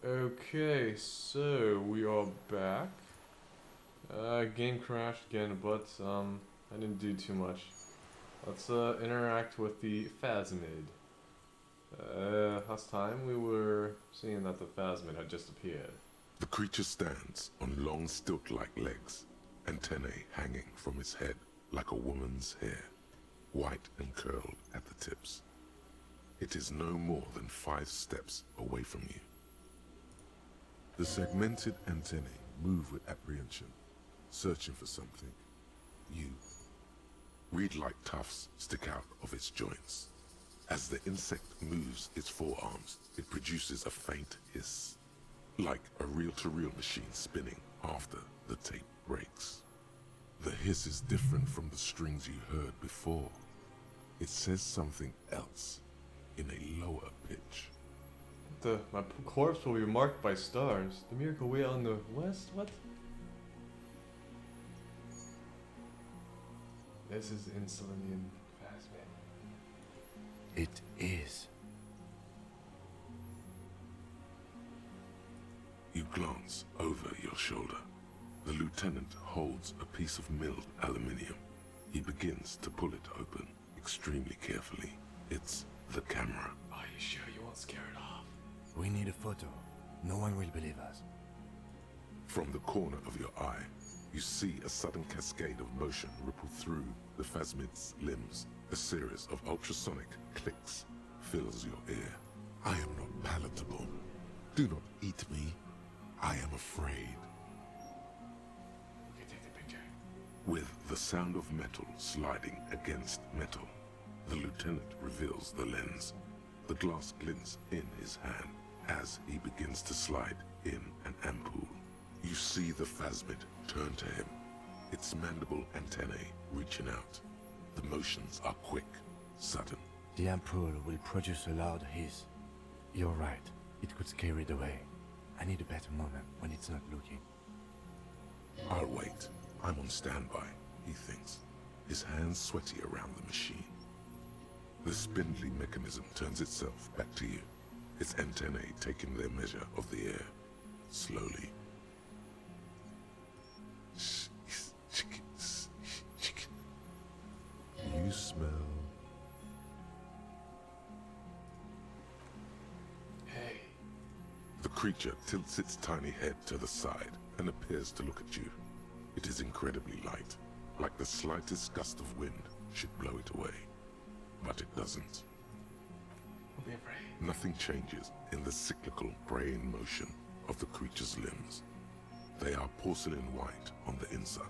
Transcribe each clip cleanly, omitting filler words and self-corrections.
Okay, so we are back. Game crashed again, but I didn't do too much. Let's interact with the Phasmid. Last time we were seeing that the Phasmid had just appeared. The creature stands on long stilt-like legs, antennae hanging from its head like a woman's hair, white and curled at the tips. It is no more than 5 steps away from you. The segmented antennae move with apprehension, searching for something. You. Reed-like tufts stick out of its joints. As the insect moves its forearms, it produces a faint hiss, like a reel-to-reel machine spinning after the tape breaks. The hiss is different from the strings you heard before. It says something else, in a lower pitch. My corpse will be marked by stars. The miracle wheel on the west? What? This is Insulinian Phasmid. It is. You glance over your shoulder. The lieutenant holds a piece of milled aluminium. He begins to pull it open, extremely carefully. It's the camera. Are you sure you won't scare it off? We need a photo. No one will believe us. From the corner of your eye, you see a sudden cascade of motion ripple through the Phasmid's limbs. A series of ultrasonic clicks fills your ear. I am not palatable. Do not eat me. I am afraid. Okay, take the picture. With the sound of metal sliding against metal, the lieutenant reveals the lens. The glass glints in his hand as he begins to slide in an ampoule. You see the Phasmid turn to him, its mandible antennae reaching out. The motions are quick, sudden. The ampoule will produce a loud hiss. You're right. It could scare it away. I need a better moment when it's not looking. I'll wait. I'm on standby, he thinks, his hands sweaty around the machine. The spindly mechanism turns itself back to you, its antennae taking their measure of the air, slowly. You smell... Hey. The creature tilts its tiny head to the side and appears to look at you. It is incredibly light, like the slightest gust of wind should blow it away. But it doesn't. Don't be afraid. Nothing changes in the cyclical braying motion of the creature's limbs. They are porcelain white on the inside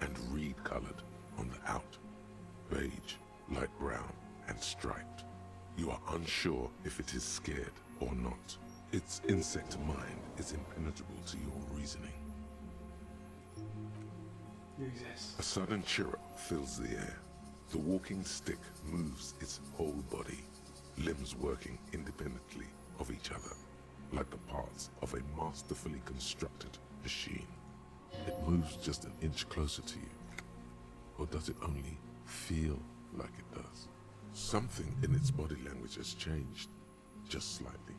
and reed-colored on the out, beige, light brown, and striped. You are unsure if it is scared or not. Its insect mind is impenetrable to your reasoning. You exist. A sudden chirrup fills the air. The walking stick moves its whole body, limbs working independently of each other, like the parts of a masterfully constructed machine. It moves just an inch closer to you. Or does it only feel like it does? Something in its body language has changed, just slightly.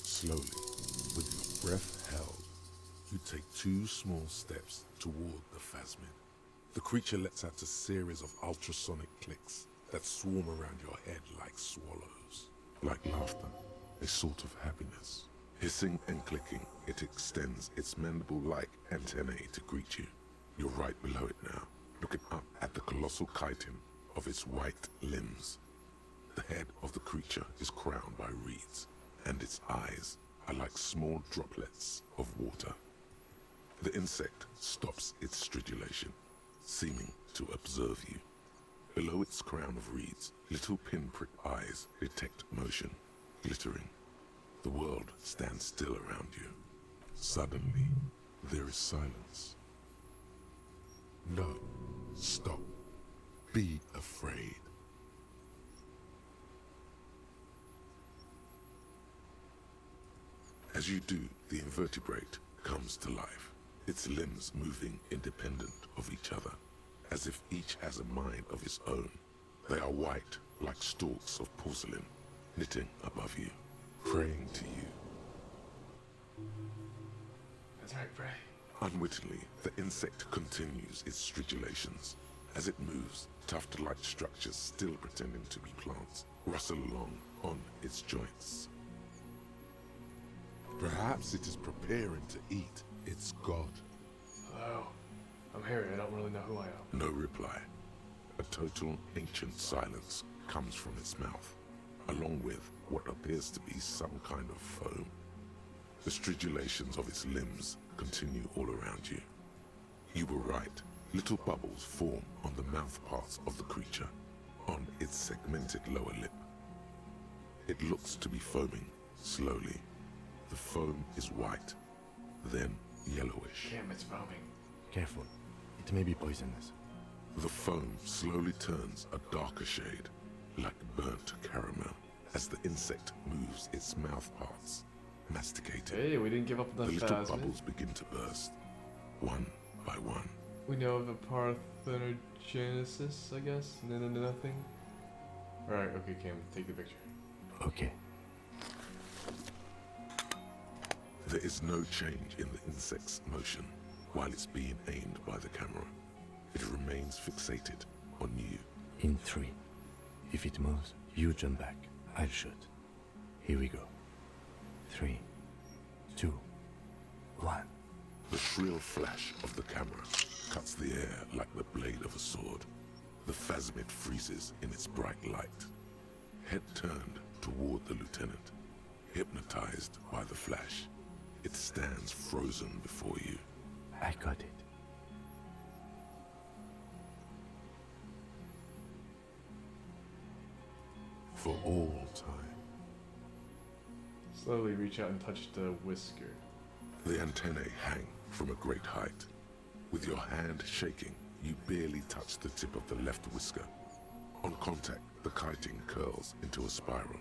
Slowly, with your breath held, you take 2 small steps toward the Phasmid. The creature lets out a series of ultrasonic clicks that swarm around your head like swallows. Like laughter, a sort of happiness. Hissing and clicking, it extends its mandible-like antennae to greet you. You're right below it now, looking up at the colossal chitin of its white limbs. The head of the creature is crowned by reeds, and its eyes are like small droplets of water. The insect stops its stridulation, seeming to observe you. Below its crown of reeds, little pinprick eyes detect motion, glittering. The world stands still around you. Suddenly, there is silence. No, stop. Be afraid. As you do, the invertebrate comes to life, its limbs moving independent of each other, as if each has a mind of its own. They are white like stalks of porcelain, knitting above you, praying to you. That's right, Bray. Unwittingly, the insect continues its stridulations. As it moves, tuft-like structures still pretending to be plants rustle along on its joints. Perhaps it is preparing to eat its god. Hello. I'm Harry. I don't really know who I am. No reply. A total ancient silence comes from its mouth, along with what appears to be some kind of foam. The stridulations of its limbs continue all around you. You were right. Little bubbles form on the mouth parts of the creature, on its segmented lower lip. It looks to be foaming, slowly. The foam is white, then yellowish. Damn, it's foaming. Careful. It may be poisonous. The foam slowly turns a darker shade, like burnt caramel, as the insect moves its mouth parts, masticating. Hey, we didn't give up on The the little phasmid. bubbles begin to burst, one by one. We know of a parthenogenesis, I guess? Nothing? Alright, okay, Cam, take the picture. Okay. There is no change in the insect's motion while it's being aimed by the camera. It remains fixated on you. In 3. If it moves, you jump back. I'll shoot. Here we go. 3, 2, 1. The shrill flash of the camera cuts the air like the blade of a sword. The phasmid freezes in its bright light. Head turned toward the lieutenant, hypnotized by the flash. It stands frozen before you. I got it. For all time. Slowly reach out and touch the whisker. The antennae hang from a great height. With your hand shaking, you barely touch the tip of the left whisker. On contact, the kiting curls into a spiral,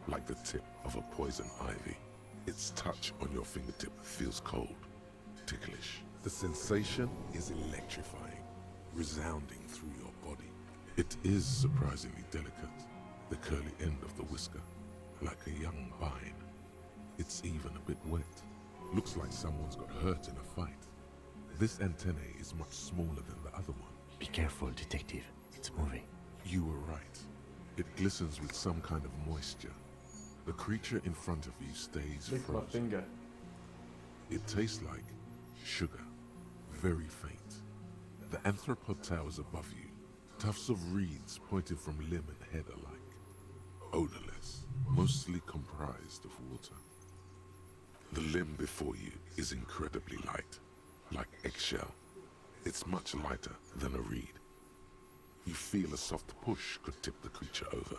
like the tip of a poison ivy. Its touch on your fingertip feels cold, ticklish. The sensation is electrifying, resounding through your body. It is surprisingly delicate, the curly end of the whisker, like a young vine. It's even a bit wet. Looks like someone's got hurt in a fight. This antennae is much smaller than the other one. Be careful, detective. It's moving. You were right. It glistens with some kind of moisture. The creature in front of you stays Lick my frozen. finger. It tastes like sugar, very faint. The anthropod towers above you, tufts of reeds pointing from limb and head alike. Odorless, mostly comprised of water. The limb before you is incredibly light, like eggshell. It's much lighter than a reed. You feel a soft push could tip the creature over.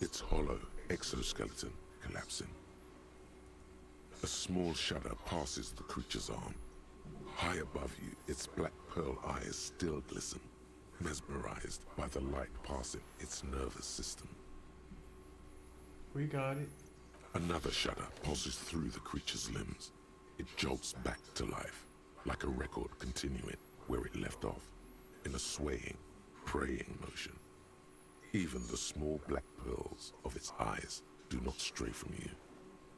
Its hollow exoskeleton collapsing. A small shudder passes the creature's arm. High above you, its black pearl eyes still glisten, mesmerized by the light passing its nervous system. We got it. Another shudder pulses through the creature's limbs. It jolts back to life, like a record continuing where it left off, in a swaying, praying motion. Even the small black pearls of its eyes do not stray from you.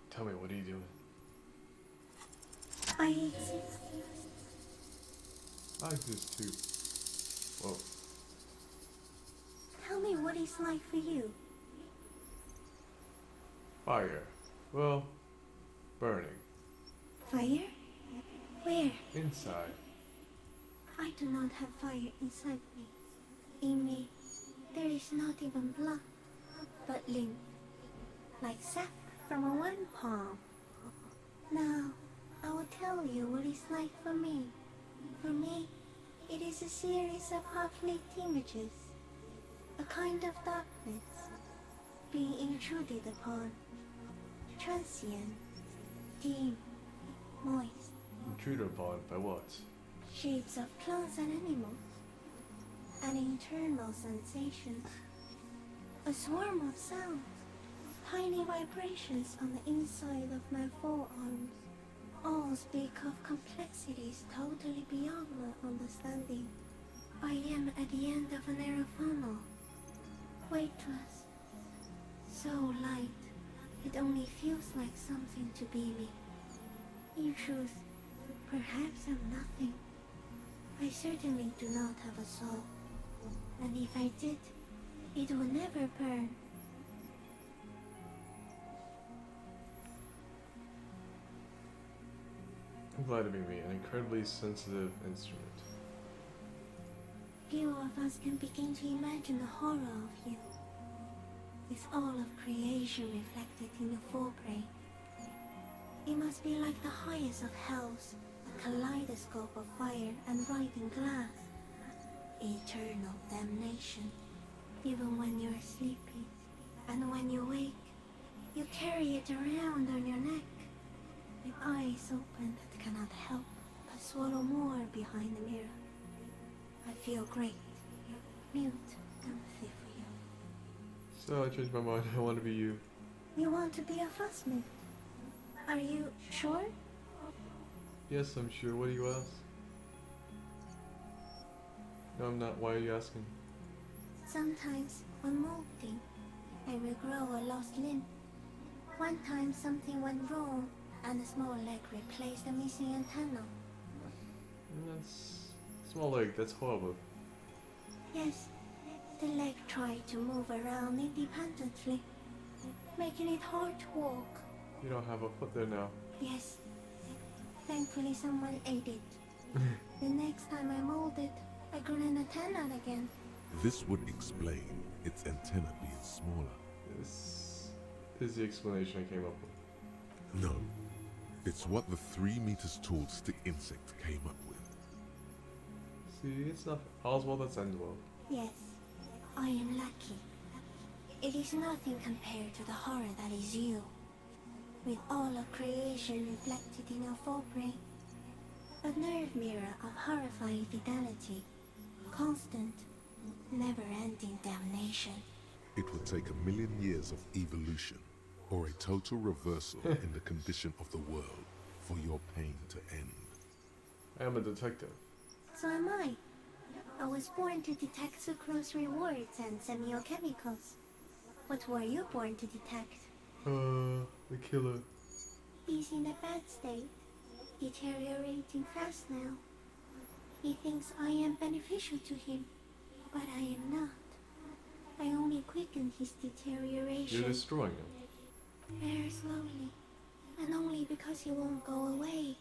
Tell me, what are you doing? I exist. I exist too. Whoa. Tell me what it's like for you. Fire. Well, burning. Fire? Where? Inside. I do not have fire inside me. In me, there is not even blood, but lymph, like sap from a one palm. Now, I will tell you what it's like for me. For me, it is a series of half-lit images, a kind of darkness, being intruded upon, transient, dim, moist, Intruded upon by what? shapes of plants and animals, an internal sensation, a swarm of sounds, tiny vibrations on the inside of my forearms, all speak of complexities totally beyond my understanding. I am at the end of a narrow funnel, weightless, so light, it only feels like something to be me. In truth, perhaps I'm nothing. I certainly do not have a soul, and if I did, it would never burn. I'm glad to be me, an incredibly sensitive instrument. Few of us can begin to imagine the horror of you, with all of creation reflected in your forebrain. It must be like the highest of hells, a kaleidoscope of fire and writhing glass. Eternal damnation, even when you're sleeping, and when you wake, you carry it around on your neck, with eyes open that cannot help but swallow more behind the mirror. I feel great, mute empathy for you. So I changed my mind. I want to be you. You want to be a fussman? Are you sure? Yes, I'm sure. What do you ask? No, I'm not. Why are you asking? Sometimes, when molting, I regrow a lost limb. One time something went wrong, and a small leg replaced a missing antenna. That's small leg. That's horrible. Yes, the leg tried to move around independently, making it hard to walk. You don't have a foot there now. Yes, thankfully someone ate it. The next time I molded, I grew an antenna again. This would explain its antenna being smaller. This is the explanation I came up with. No, it's what the 3 meters tall stick insect came up with. See, it's not all's well that ends well. Yes, I am lucky. It is nothing compared to the horror that is you, with all of creation reflected in your forebrain. A nerve mirror of horrifying fidelity, constant, never-ending damnation. It would take 1,000,000 years of evolution, or a total reversal in the condition of the world, for your pain to end. I am a detective. So am I. I was born to detect sucrose rewards and semiochemicals. What were you born to detect? The killer. He's in a bad state, deteriorating fast now. He thinks I am beneficial to him, but I am not. I only quicken his deterioration. You're destroying him. Very slowly, and only because he won't go away.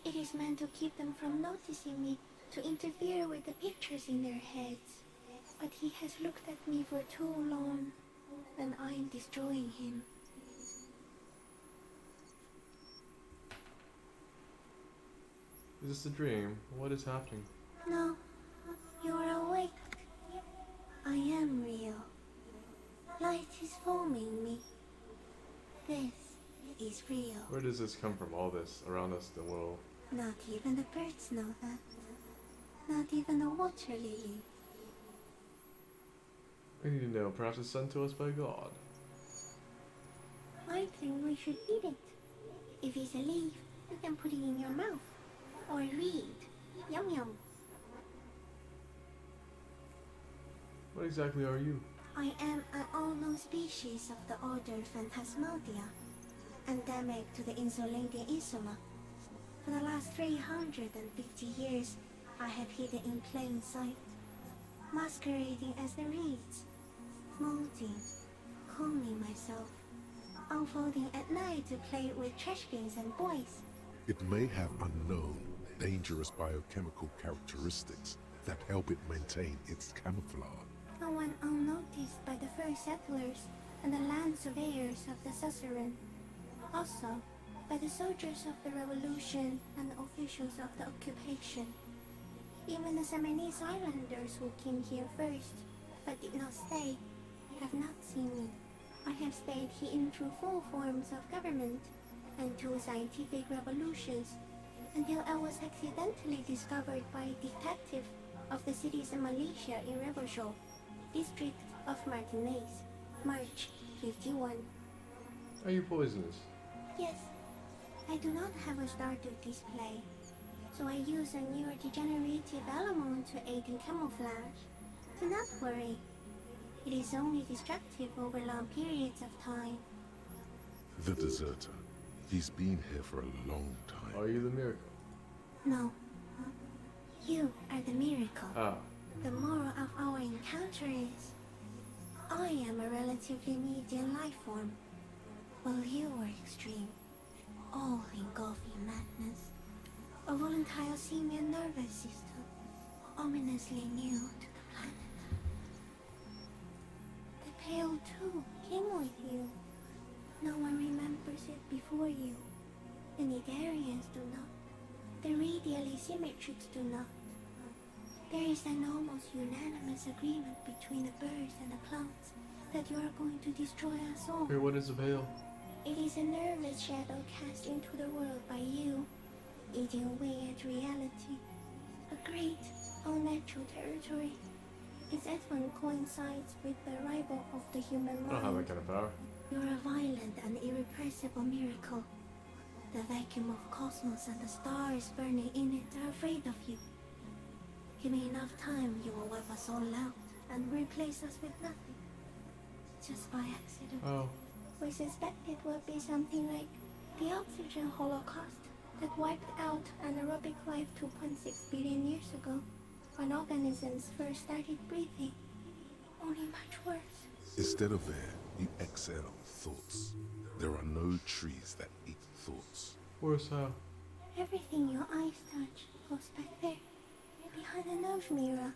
It is meant to keep them from noticing me, to interfere with the pictures in their heads. But he has looked at me for too long, and I am destroying him. Is this a dream? What is happening? No, you are awake. I am real. Light is forming me. This is real. Where does this come from? All this around us, the world. Not even the birds know that. Not even the water lily. I need to know. Perhaps it's sent to us by God. I think we should eat it. If it's a leaf, you can put it in your mouth. Or read. Yum yum. What exactly are you? I am an unknown species of the order Phantasmadia, endemic to the insulating insula. For the last 350 years, I have hidden in plain sight, masquerading as the reeds, molding, cloning myself, unfolding at night to play with trash bins and boys. It may have unknown, dangerous biochemical characteristics that help it maintain its camouflage. No one unnoticed by the first settlers and the land surveyors of the suzerain. Also, by the soldiers of the revolution and the officials of the occupation. Even the Semenese islanders who came here first, but did not stay, have not seen me. I have stayed hidden through 4 forms of government and 2 scientific revolutions, until I was accidentally discovered by a detective of the citizen militia in Revelshov, district of Martinez, March 51. Are you poisonous? Yes, I do not have a starter display, so I use a neurodegenerative element to aid in camouflage. Do not worry, It is only destructive over long periods of time. The deserter. He's been here for a long time. Are you the miracle? No. You are the miracle. Ah. The moral of our encounter is, I am a relatively medium life form, while you are extreme, all-engulfing madness. A volatile simian nervous system, ominously new to the planet. The Pale too came with you. No one remembers it before you. The Nidarians do not. The radially symmetrics do not. There is an almost unanimous agreement between the birds and the plants that you are going to destroy us all. Wait, what is a veil? It is a nervous shadow cast into the world by you, eating away at reality. A great, unnatural territory. Its advent coincides with the arrival of the human I don't have that mind. kind of power. You are a violent and irrepressible miracle. The vacuum of cosmos and the stars burning in it are afraid of you. Give me enough time, you will wipe us all out and replace us with nothing. Just by accident. Oh. We suspect it will be something like the oxygen holocaust that wiped out anaerobic life 2.6 billion years ago, when organisms first started breathing. Only much worse. Instead of air, you exhale thoughts. There are no trees that eat thoughts. Worse how? Everything your eyes touch goes back there, behind the nose mirror.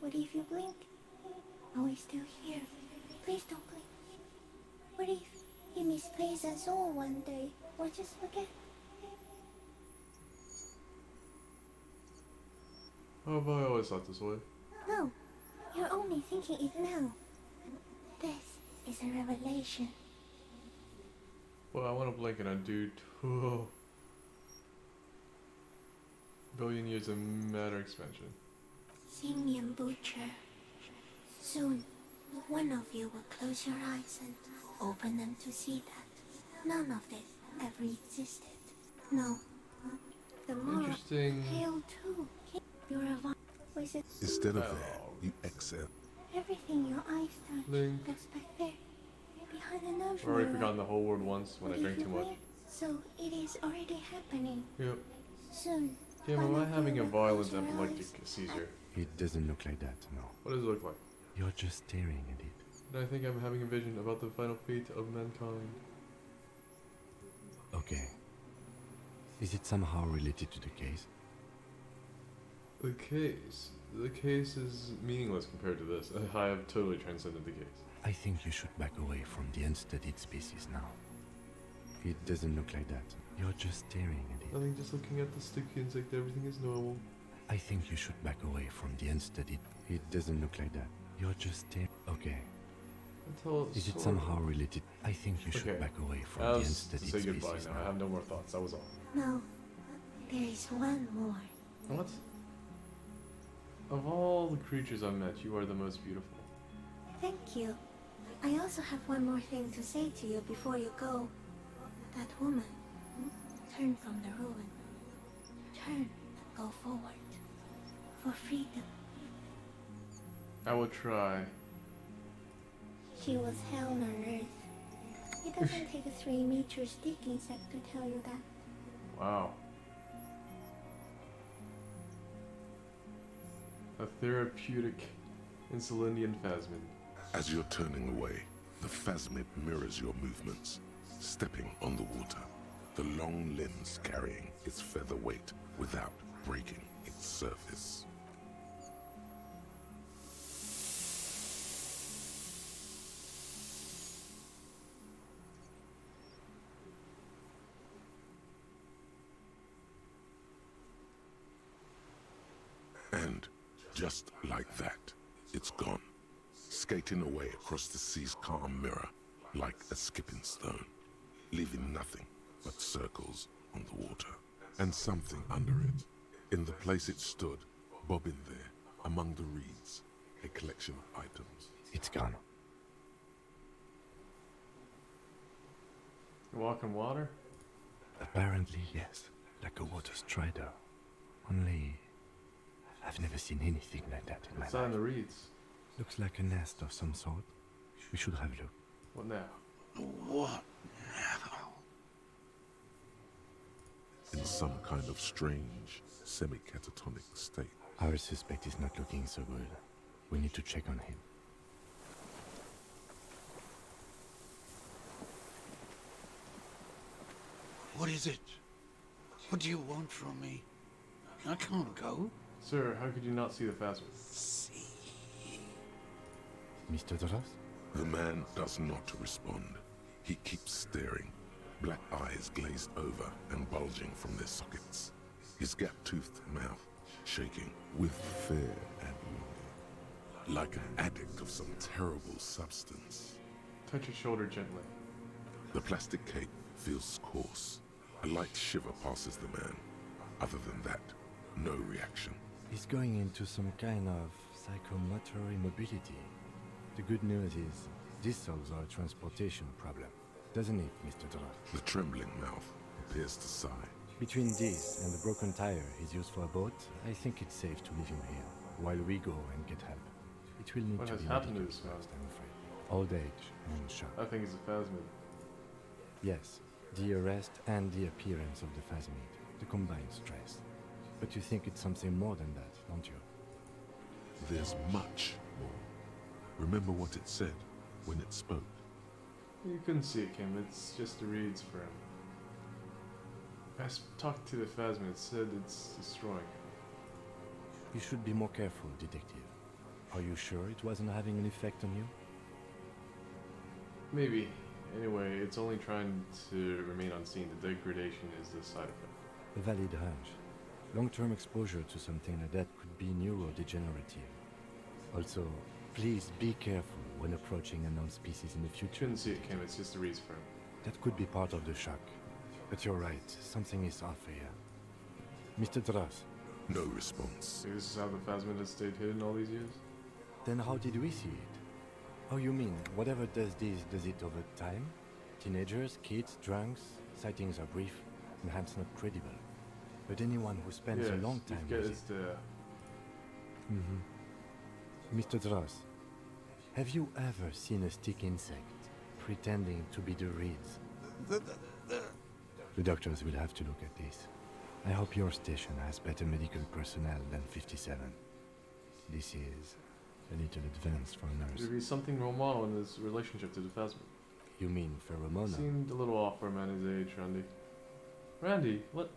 What if you blink? Are we still here? Please don't blink. What if you misplace us all one day, or just forget? How have I always thought this way? No, you're only thinking it now. This is a revelation. Well, I want to blink and undo 2 billion years of matter expansion. Simian Butcher. Soon, one of you will close your eyes and open them to see that none of this ever existed. No. The moral Interesting. Pale too. You're a voice. Instead of Oh. air, you exhale. Everything your eyes touch Link. goes back there, behind the nose I've already mirror. forgotten the whole word once when I What drank if too you much. blink? So it is already happening. Yep. Soon. Damn, am one I of you having a will violent close your epileptic eyes. seizure? It doesn't look like that, no. What does it look like? You're just staring at it. And I think I'm having a vision about the final fate of mankind. Okay. Is it somehow related to the case? The case. The case is meaningless compared to this. I have totally transcended the case. I think you should back away from the unstudied species now. It doesn't look like that. You're just staring at it. Nothing, just looking at the sticky insect, everything is normal. I think you should back away from the unstudied. It doesn't look like that. You're just staring. Okay. Until Is it somehow related? I think you should Okay. back away from I the was to unstudied say species goodbye now. I now. have no more thoughts. That was all. No. There is one more. What? Of all the creatures I've met, you are the most beautiful. Thank you. I also have one more thing to say to you before you go. That woman. Turn from the ruin. Turn and go forward. For freedom. I will try. She was hell on earth. It doesn't take a 3-meter stick insect to tell you that. Wow. A therapeutic insulindian phasmid. As you're turning away, the phasmid mirrors your movements, stepping on the water, the long limbs carrying its feather weight without breaking its surface. And just like that, it's gone, skating away across the sea's calm mirror like a skipping stone, leaving nothing but circles on the water. And something under it, in the place it stood, bobbing there, among the reeds, a collection of items. It's gone. You walk in water? Apparently, yes. Like a water strider. Only, I've never seen anything like that in my It's not in life. the reeds. Looks like a nest of some sort. We should have a look. What now? What now? In some kind of strange, semi-catatonic state. Our suspect is not looking so good. We need to check on him. What is it? What do you want from me? I can't go. Sir, how could you not see the phasmid? See. Mr. Dros? The man does not respond. He keeps staring, black eyes glazed over and bulging from their sockets. His gap-toothed mouth shaking with fear and longing, like an addict of some terrible substance. Touch your shoulder gently. The plastic cape feels coarse. A light shiver passes the man. Other than that, no reaction. He's going into some kind of psychomotor immobility. The good news is, this solves our transportation problem. Doesn't it, Mr. Dros? The trembling mouth appears to sigh. Between this and the broken tire he's used for a boat, I think it's safe to leave him here, while we go and get help. It will need What to has be happened to medical this man? first, I'm afraid. Old age and shock. I think it's a phasmid. Yes, the arrest and the appearance of the phasmid, the combined stress. But you think it's something more than that, don't you? There's much more. Remember what it said when it spoke. You couldn't see it, Kim. It's just the reeds for him. I talked to the phasmid. It said it's destroying him. You should be more careful, detective. Are you sure it wasn't having an effect on you? Maybe. Anyway, it's only trying to remain unseen. The degradation is the side effect. A valid hunch. Long-term exposure to something like that could be neurodegenerative. Also, please be careful when approaching unknown species in the future. Couldn't see it, Kim. It's just the reeds for him. That could be part of the shock. But you're right, something is off here. Mr. Dros, No response. See, this is how the phasmid has stayed hidden all these years? then how did we see it? Oh, you mean, whatever does this, does it over time? Teenagers, kids, drunks, sightings are brief, and hence not credible. But anyone who spends a long time you with get it... it's the... Mr. Dros, have you ever seen a stick insect pretending to be the reeds? The doctors will have to look at this. I hope your station has better medical personnel than 57. This is a little advanced for a nurse. There'd be something hormonal in his relationship to the phasmid. You mean pheromone? Seemed a little off for a man his age, Randy. Randy, what?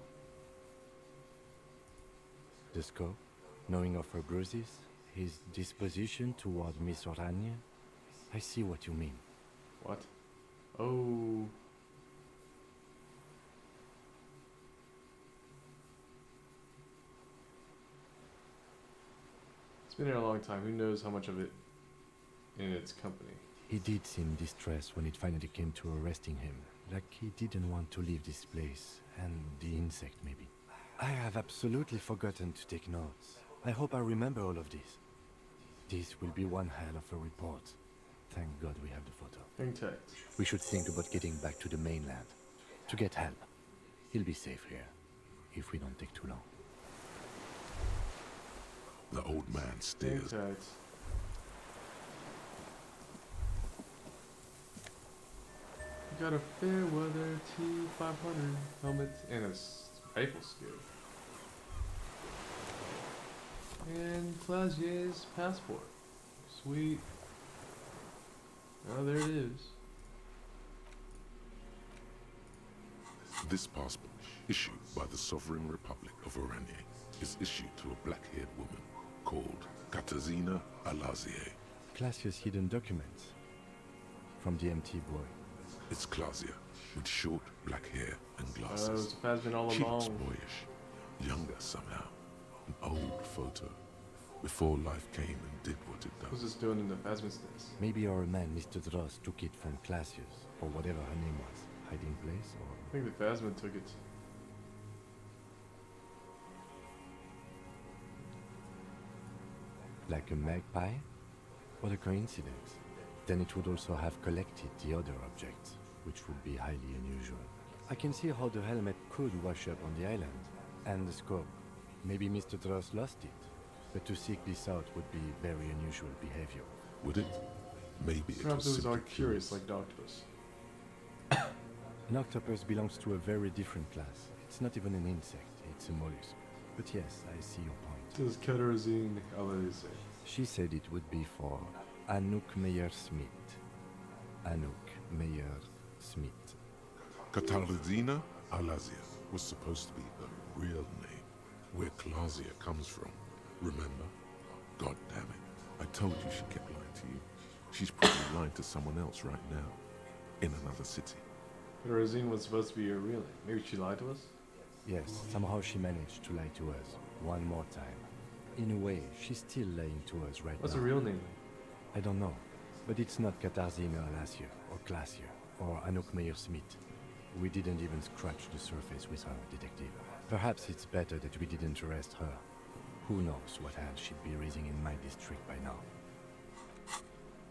The scope, knowing of her bruises, his disposition toward Miss Oranje. I see what you mean. What? Oh... It's been here a long time. Who knows how much of it in its company? He did seem distressed when it finally came to arresting him, like he didn't want to leave this place, and the insect maybe. I have absolutely forgotten to take notes. I hope I remember all of this. This will be one hell of a report. Thank God we have the photo. Hang tight. We should think about getting back to the mainland, to get help. He'll be safe here, if we don't take too long. The old man Hang stares. tight. Got a fair weather T500 helmet and a rifle skill. And Clausier's passport. Sweet. Oh, there it is. This passport, issued by the Sovereign Republic of Oranje, is issued to a black-haired woman called Katarzyna Alazie. Classia's hidden documents from the MT boy. It's Clausia, with short black hair and It glasses. was the phasmid all She looks along. boyish, younger somehow. An old photo, before life came and did what it What's does. this doing in the phasmid nest? Maybe our man, Mr. Dross, took it from Classius, or whatever her name was. Hiding place, or... I think the phasmid took it. like a magpie? What a coincidence. Then it would also have collected the other objects, which would be highly unusual. I can see how the helmet could wash up on the island. And the scope. Maybe Mr. Dross lost it. but to seek this out would be very unusual behavior. Would it? Maybe it Perhaps was those are simply curious like the octopus. An octopus belongs to a very different class. It's not even an insect, it's a mollusk. But yes, I see your point. This is Disco Elysium. She said it would be for Anouk Meyer-Smith. Anouk Meyer-Smith. Katarzyna Alazia was supposed to be her real name, where Klazia comes from. Remember? God damn it. I told you she kept lying to you. She's probably lying to someone else right now, in another city. But Rosine was supposed to be her real name. Maybe she lied to us? Yes, somehow she managed to lie to us one more time. In a way, she's still lying to us right What's now. her real name? I don't know, but it's not Katarzyna Alasia or Klasia or Anouk Meyer-Smith. We didn't even scratch the surface with her, detective. Perhaps it's better that we didn't arrest her. Who knows what hell she'd be raising in my district by now.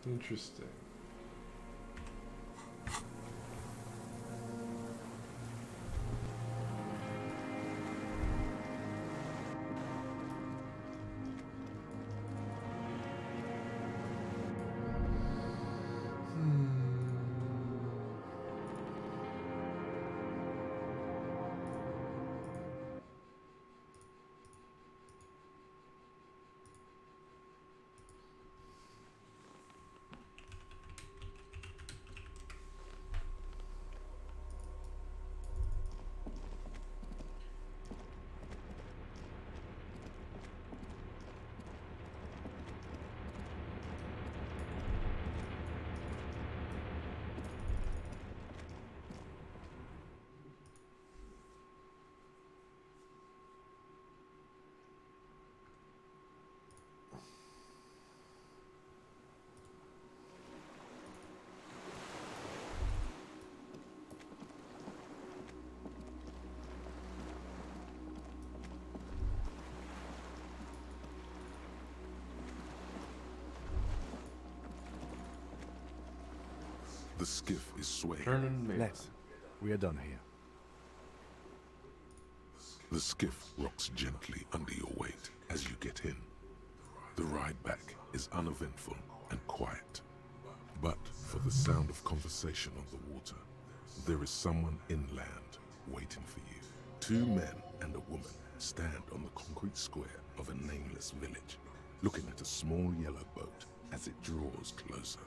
Interesting. The skiff is swaying. Vernon Mayer. Let's. We are done here. The skiff rocks gently under your weight as you get in. The ride back is uneventful and quiet. But for the sound of conversation on the water, there is someone inland waiting for you. Two men and a woman stand on the concrete square of a nameless village, looking at a small yellow boat as it draws closer.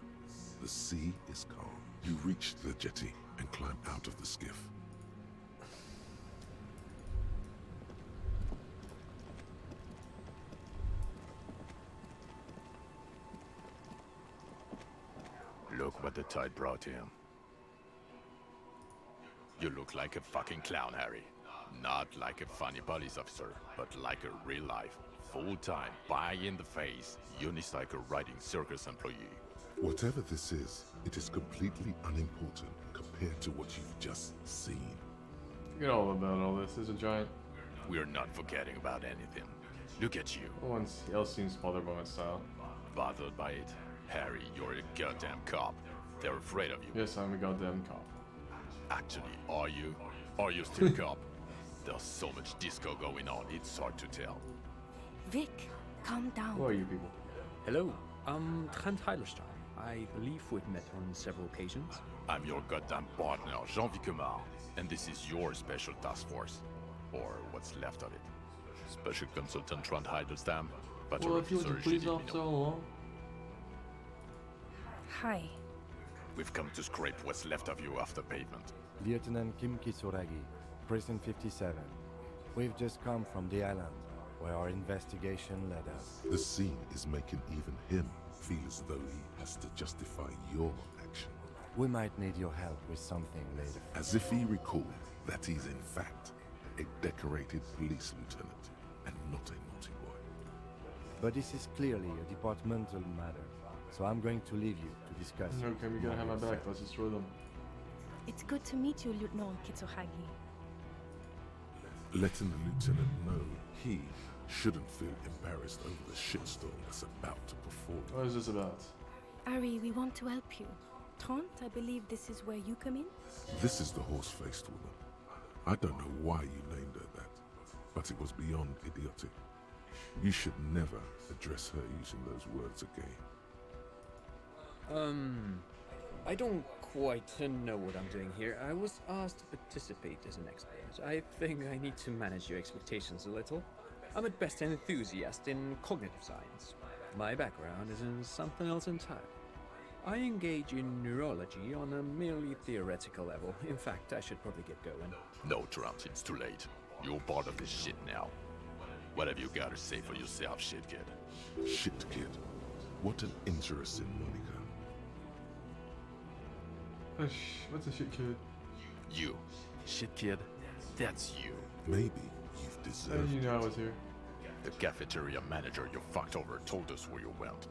The sea is calm. You reach the jetty and climb out of the skiff. Look what the tide brought him. You look like a fucking clown, Harry. Not like a funny police officer, but like a real-life, full-time, pie-in-the-face, unicycle riding circus employee. Whatever this is, it is completely unimportant compared to what you've just seen. Forget all about all this. There's a giant. We're not forgetting about anything. Look at you, No one else seems bothered by my style. bothered by it. Harry, you're a goddamn cop. They're afraid of you. Yes, I'm a goddamn cop. Actually, are you? Are you still a cop? There's so much disco going on, it's hard to tell. Vic, calm down. Who are you people? Hello, I'm Trent Heilerstein. I believe we've met on several occasions. I'm your goddamn partner, Jean-Vic Comar, and this is your special task force. Or what's left of it. Special Consultant Trent Heidelstein, but Well, if you was a police officer all along. Hi. We've come to scrape what's left of you off the pavement. Lieutenant Kim Kisuragi, Prison 57. We've just come from the island, where our investigation led us. The scene is making even him feel as though he has to justify your action. We might need your help with something later. As if he recalled that he's in fact a decorated police lieutenant and not a naughty boy. But this is clearly a departmental matter, so I'm going to leave you to discuss it. Okay, we gotta have my among back. yourselves. Let's destroy them. It's good to meet you, Lieutenant Kitsuhagi. Letting the lieutenant know he shouldn't feel embarrassed over the shitstorm that's about to perform. What is this about? Ari, we want to help you. Trent, I believe this is where you come in? This is the horse-faced woman. I don't know why you named her that, but it was beyond idiotic. You should never address her using those words again. I don't quite know what I'm doing here. I was asked to participate as an expert. I think I need to manage your expectations a little. I'm at best an enthusiast in cognitive science. My background is in something else entirely. I engage in neurology on a merely theoretical level. In fact, I should probably get going. No, Trump, it's too late. You're part of this shit now. What have you got to say for yourself, shit kid? Shit kid. What an interesting moniker. What's a shit kid? You. Shit kid? That's you. Maybe you've How deserved did you know I it. was here? The cafeteria manager you fucked over told us where you went.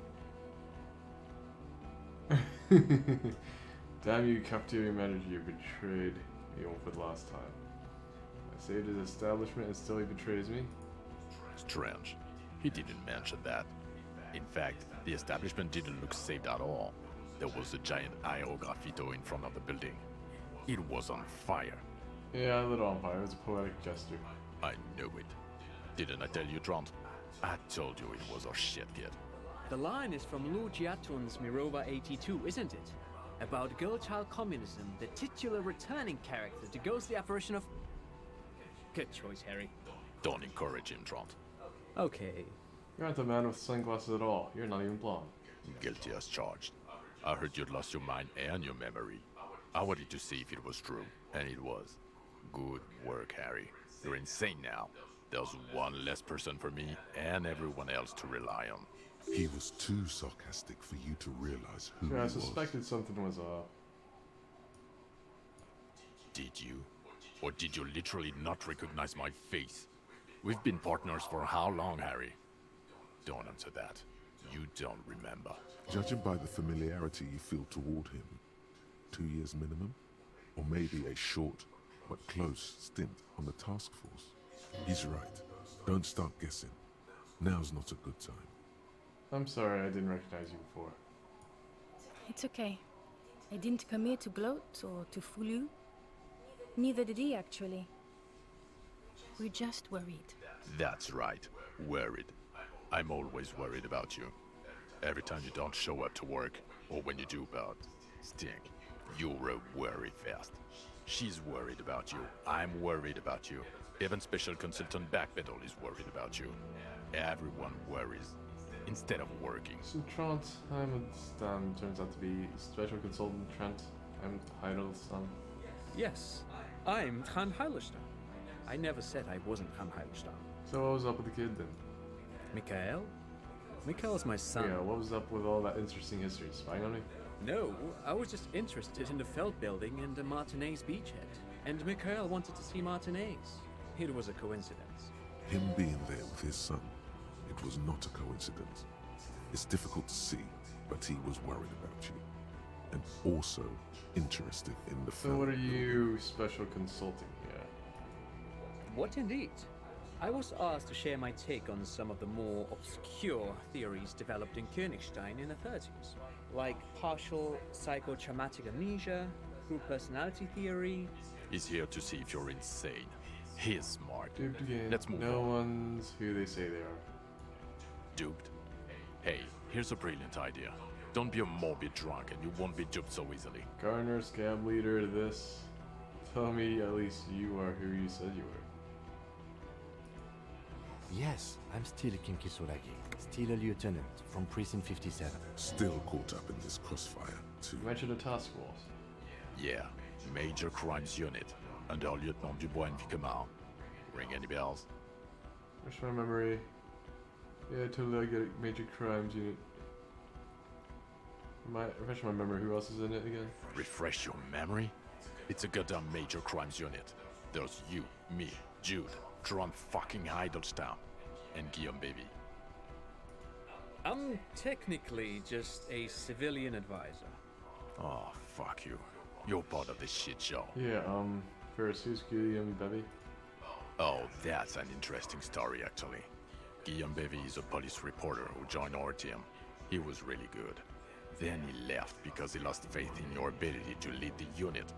Damn you, cafeteria manager, you betrayed me for the last time. I saved his establishment and still he betrays me? Strange. He didn't mention that. In fact, the establishment didn't look saved at all. There was a giant IO graffito in front of the building. It was on fire. Yeah, I lit it on fire. It was a poetic gesture. I knew it. Didn't I tell you, Trant? I told you it was our shit kid. The line is from Lu Jiatun's Mirova 82, isn't it? About girl-child communism, the titular returning character to ghost the apparition of... Good choice, Harry. Don't encourage him, Trant. Okay. You're not the man with sunglasses at all. You're not even blonde. Guilty as charged. I heard you'd lost your mind and your memory. I wanted to see if it was true, and it was. Good work, Harry. You're insane now. There's one less person for me and everyone else to rely on. He was too sarcastic for you to realize who Yeah, he I was. suspected something was off. Did you? Or did you literally not recognize my face? We've been partners for how long, Harry? Don't answer that. You don't remember. Judging by the familiarity you feel toward him, 2 years minimum? Or maybe a short but close stint on the task force. He's right. Don't start guessing. Now's not a good time. I'm sorry I didn't recognize you before. It's okay. I didn't come here to gloat or to fool you. Neither did he, actually. We're just worried. That's right. Worried. I'm always worried about you. Every time you don't show up to work, or when you do about stink, you're a worry fest. She's worried about you. I'm worried about you. Even Special Consultant Backpedal is worried about you. Everyone worries instead of working. So Trant, I'm Stan, turns out to be Special Consultant Trent. I'm Heidelstein. Yes, I'm Trant Heilerstein. I never said I wasn't Trant Heilerstein. So what was up with the kid then? Mikhail? Mikhail's my son. Yeah, what was up with all that interesting history? Spying on me? No, I was just interested in the Feld building and the Martinez beachhead. And Mikhail wanted to see Martinez. It was a coincidence. Him being there with his son, it was not a coincidence. It's difficult to see, but he was worried about you. And also interested in the So film. what are you special consulting here? What indeed? I was asked to share my take on some of the more obscure theories developed in Königstein in the 30s, like partial psychotraumatic amnesia, group personality theory. He's here to see if you're insane. He's smart. Duped again. Let's move No on. one's who they say they are. Duped? Hey, here's a brilliant idea. Don't be a morbid drunk and you won't be duped so easily. Gardener, scam leader, this. Tell me at least you are who you said you were. Yes, I'm still Kinki Solagi, still a lieutenant from Precinct 57. Still caught up in this crossfire, too. You mentioned a task force. Yeah, Major Crimes Unit, under Lieutenant Dubois and Vicomar. Ring any bells? Refresh my memory. Yeah, totally I get it. Major Crimes Unit. Refresh my memory. Who else is in it again? Refresh your memory? It's a goddamn Major Crimes Unit. There's you, me, Jude, Trump fucking Heidelstein, and Guillaume Baby. I'm technically just a civilian advisor. Oh, fuck you. You're part of this shit show. Yeah, first, who's Guillaume Baby? Oh, that's an interesting story, actually. Guillaume Bevy is a police reporter who joined our team. He was really good. Then he left because he lost faith in your ability to lead the unit.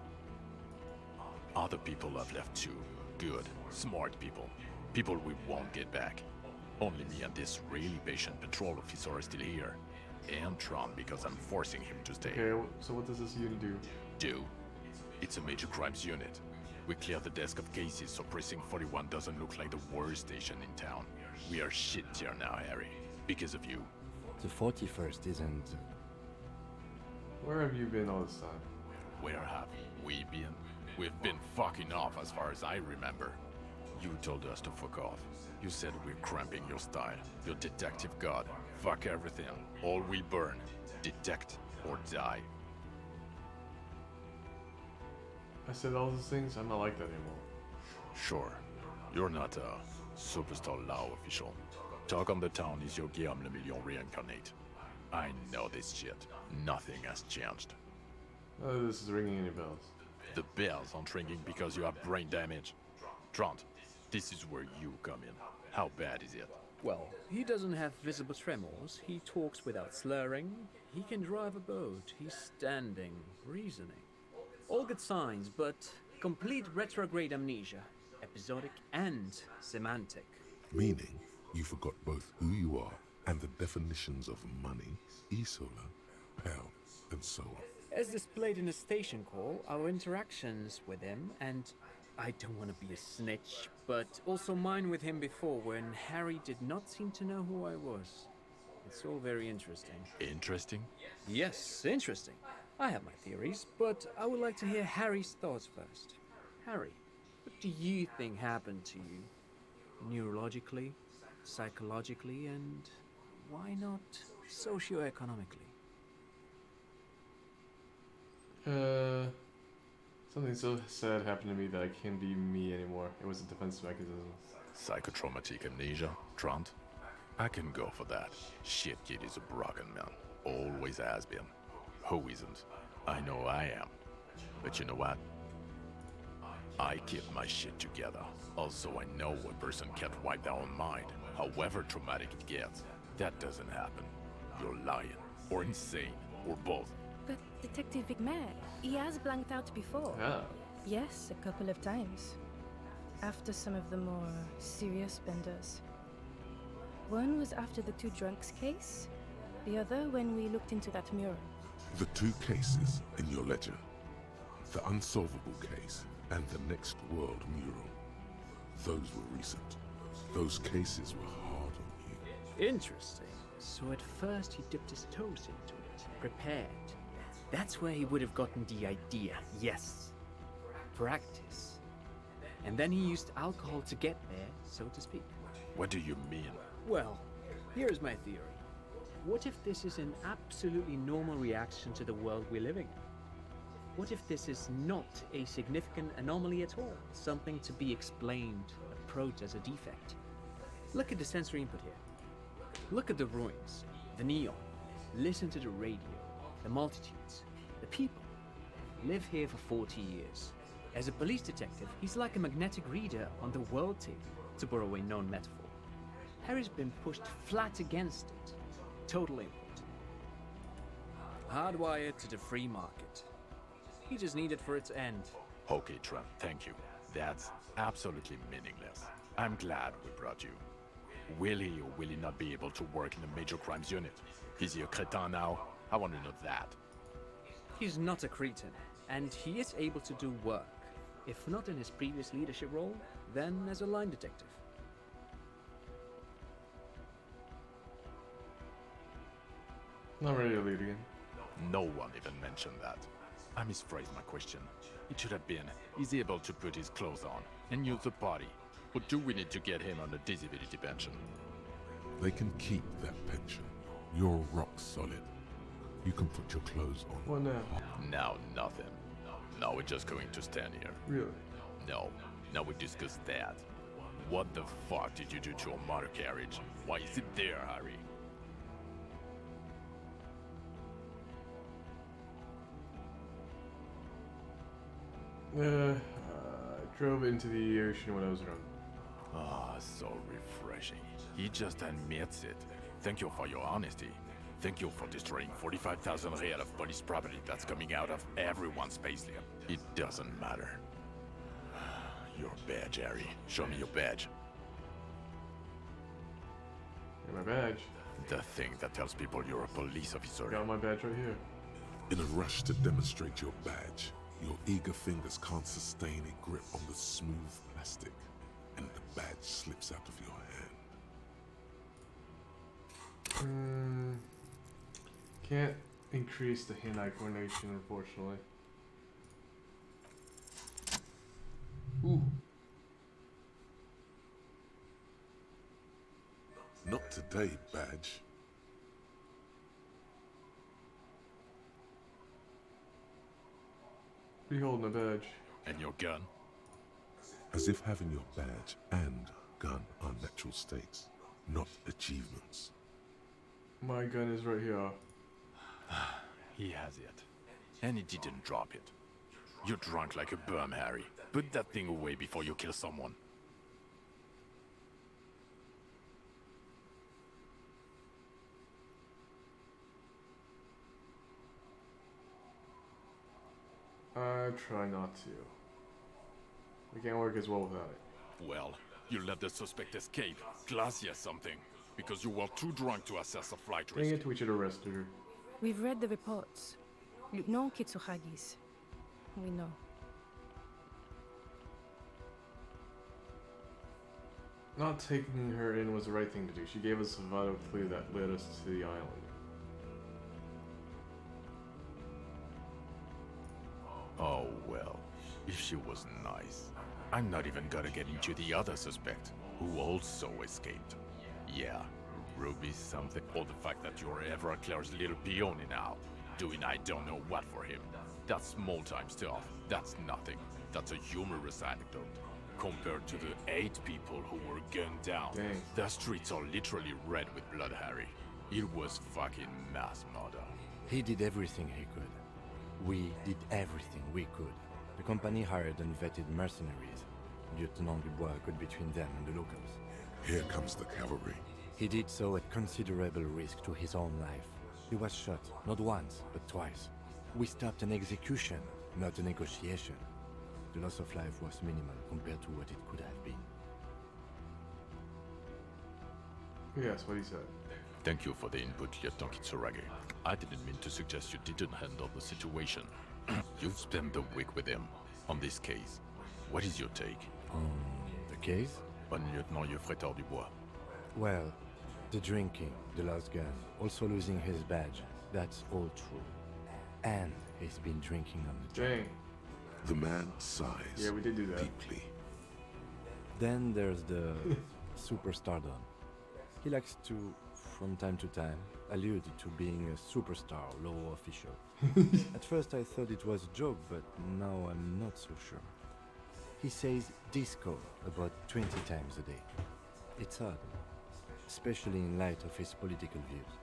Other people have left too. Good, smart people. People we won't get back. Only me and this really patient patrol officer are still here. And Tron because I'm forcing him to stay. Okay, so what does this unit do? Do? It's a major crimes unit. We clear the desk of cases so Precinct 41 doesn't look like the worst station in town. We are shit here now, Harry. Because of you. The 41st isn't... Where have you been all this time? Where have we been? We've been fucking off as far as I remember. You told us to fuck off. You said we're cramping your style. Your detective god. Fuck everything. All we burn. Detect or die. I said all those things, I'm not like that anymore. Sure. You're not a superstar law official. Talk on the town is your Guillaume Le Million reincarnate. I know this shit. Nothing has changed. This is ringing any bells. The bells aren't ringing because you have brain damage. Trant, this is where you come in. How bad is it? Well, he doesn't have visible tremors, he talks without slurring, he can drive a boat, he's standing, reasoning. All good signs, but complete retrograde amnesia, episodic and semantic. Meaning, you forgot both who you are and the definitions of money, e-solar, pound, and so on. As displayed in the station call, our interactions with him, and I don't want to be a snitch, but also mine with him before when Harry did not seem to know who I was. It's all very interesting. Interesting? Yes, interesting. I have my theories, but I would like to hear Harry's thoughts first. Harry, what do you think happened to you? Neurologically, psychologically, and why not socioeconomically? Something so sad happened to me that I can't be me anymore. It was a defense mechanism. Psychotraumatic amnesia, Trant? I can go for that. Shit kid is a broken man. Always has been. Who isn't? I know I am. But you know what? I keep my shit together. Also, I know a person can't wipe their own mind, however traumatic it gets. That doesn't happen. You're lying, or insane, or both. But Detective Vigmer, he has blanked out before. Yeah. Yes, a couple of times. After some of the more serious benders. One was after the two drunks case, the other when we looked into that mural. The two cases in your ledger, the unsolvable case and the Next World mural, those were recent. Those cases were hard on you. Interesting. So at first he dipped his toes into it, prepared. That's where he would have gotten the idea, yes. Practice. And then he used alcohol to get there, so to speak. What do you mean? Well, here's my theory. What if this is an absolutely normal reaction to the world we're living in? What if this is not a significant anomaly at all? Something to be explained, approached as a defect? Look at the sensory input here. Look at the ruins, the neon. Listen to the radio, the multitudes, the people. Live here for 40 years. As a police detective, he's like a magnetic reader on the world tape, to borrow a known metaphor. Harry's been pushed flat against it. Total input. Hardwired to the free market. He just needed for its end. Okay, Trent, thank you. That's absolutely meaningless. I'm glad we brought you. Will he or will he not be able to work in the major crimes unit? Is he a cretin now? I want to know that. He's not a cretin, and he is able to do work. If not in his previous leadership role, then as a line detective. Not ready to lead again. No one even mentioned that. I misphrased my question. It should have been, is he able to put his clothes on and use the body? Or do we need to get him on a disability pension? They can keep that pension. You're rock solid. You can put your clothes on. What now? Now nothing. Now we're just going to stand here. Really? No. Now we discuss that. What the fuck did you do to a motor carriage? Why is it there, Harry? I drove into the ocean when I was drunk. Ah, so refreshing. He just admits it. Thank you for your honesty. Thank you for destroying 45,000 real of police property that's coming out of everyone's payslip. It doesn't matter. Your badge, Harry. Show me your badge. Got my badge. The thing that tells people you're a police officer. Got my badge right here. In a rush to demonstrate your badge, your eager fingers can't sustain a grip on the smooth plastic, and the badge slips out of your hand. Can't increase the hand-eye coordination, unfortunately. Ooh. Not today, badge. Be holding a badge. And your gun? As if having your badge and gun are natural states, not achievements. My gun is right here. He has it. And he didn't drop it. You're drunk like a bum, Harry. Put that thing away before you kill someone. I try not to. We can't work as well without it. Well, you let the suspect escape. Classy as something. Because you were too drunk to assess a flight Dang risk. it, we should arrest her. We've read the reports. Lieutenant Kitsuhagi's. We know. Not taking her in was the right thing to do. She gave us a vital clue that led us to the island. Oh well, if she was nice. I'm not even gonna get into the other suspect, who also escaped. Yeah, Ruby something, or the fact that you're Everclear's little peony now, doing I don't know what for him. That's small-time stuff. That's nothing. That's a humorous anecdote. Compared to the 8 people who were gunned down, Dang. the streets are literally red with blood, Harry. It was fucking mass murder. He did everything he could. We did everything we could. The company hired and vetted mercenaries. Lieutenant Dubois got between them and the locals. Here comes the cavalry. He did so at considerable risk to his own life. He was shot, not once, but twice. We stopped an execution, not a negotiation. The loss of life was minimal compared to what it could have been. Yes, what he said. Thank you for the input, Lieutenant Kitsuragi. I didn't mean to suggest you didn't handle the situation. You've spent the week with him on this case. What is your take? The case? On Lieutenant Yefretor Dubois. Well, the drinking, the lost gun, also losing his badge, that's all true. And he's been drinking on the job. Dang. The man sighs Yeah, we did do that. deeply. Then there's the superstardom. He likes to, from time to time, allude to being a superstar law official. At first I thought it was a joke, but now I'm not so sure. He says disco about 20 times a day. It's odd, especially in light of his political views.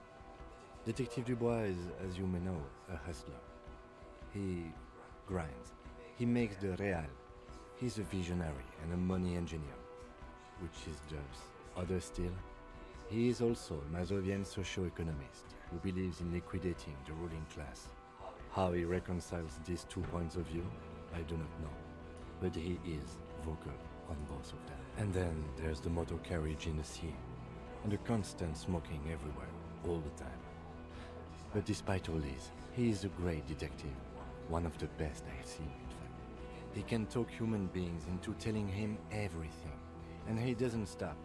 Detective Dubois is, as you may know, a hustler. He grinds. He makes the real. He's a visionary and a money engineer, which is just other still. He is also a Mazovian socio-economist who believes in liquidating the ruling class. How he reconciles these 2 points of view, I do not know, but he is vocal on both of them. And then there's the motor carriage in the sea, and the constant smoking everywhere, all the time. But despite all this, he is a great detective, one of the best I have seen, in fact. He can talk human beings into telling him everything, and he doesn't stop.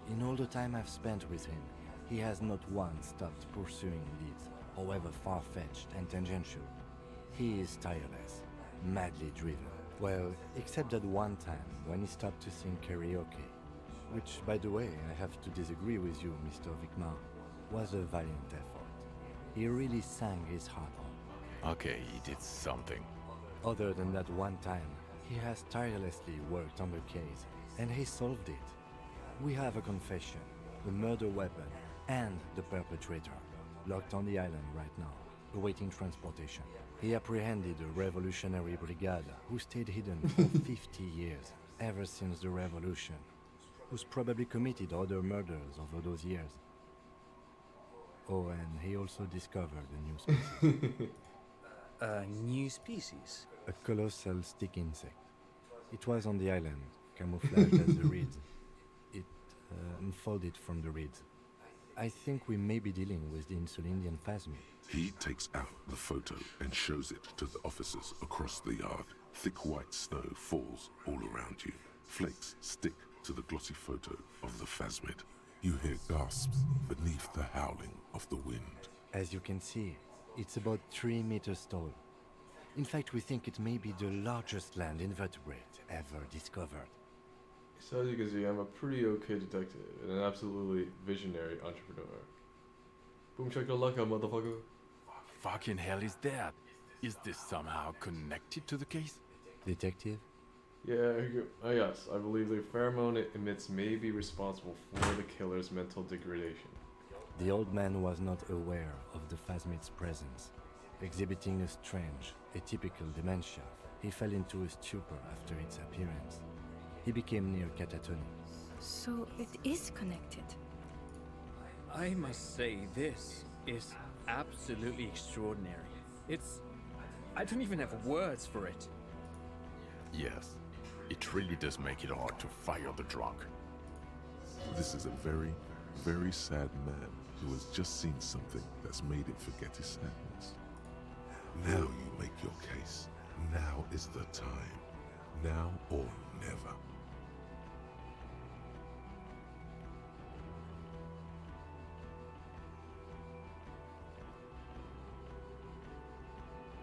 In all the time I've spent with him, he has not once stopped pursuing leads, however far-fetched and tangential. He is tireless, madly driven. Well, except that one time when he stopped to sing karaoke, which, by the way, I have to disagree with you, Mr. Vicmar, was a valiant effort. He really sang his heart out. Okay, he did something. Other than that one time, he has tirelessly worked on the case, and he solved it. We have a confession, the murder weapon, and the perpetrator, locked on the island right now, awaiting transportation. He apprehended a revolutionary brigade who stayed hidden for 50 years, ever since the revolution, who's probably committed other murders over those years. Oh, and he also discovered a new species. A new species? A colossal stick insect. It was on the island, camouflaged as the reeds. It unfolded from the reeds. I think we may be dealing with the Insulindian phasmid. He takes out the photo and shows it to the officers across the yard. Thick white snow falls all around you. Flakes stick to the glossy photo of the phasmid. You hear gasps beneath the howling of the wind. As you can see, it's about 3 meters tall. In fact, we think it may be the largest land invertebrate ever discovered. So as you can see, I'm a pretty okay detective and an absolutely visionary entrepreneur. Boom shakalaka, motherfucker. Fucking hell is that? Is this somehow connected to the case? Detective? Yeah, yes, I believe the pheromone it emits may be responsible for the killer's mental degradation. The old man was not aware of the phasmid's presence. Exhibiting a strange, atypical dementia, he fell into a stupor after its appearance. He became near catatonic. So it is connected. I must say, this is absolutely extraordinary. I don't even have words for it. Yes, it really does make it hard to fire the drunk. This is a very, very sad man who has just seen something that's made him forget his sadness. Now you make your case. Now is the time. Now or never.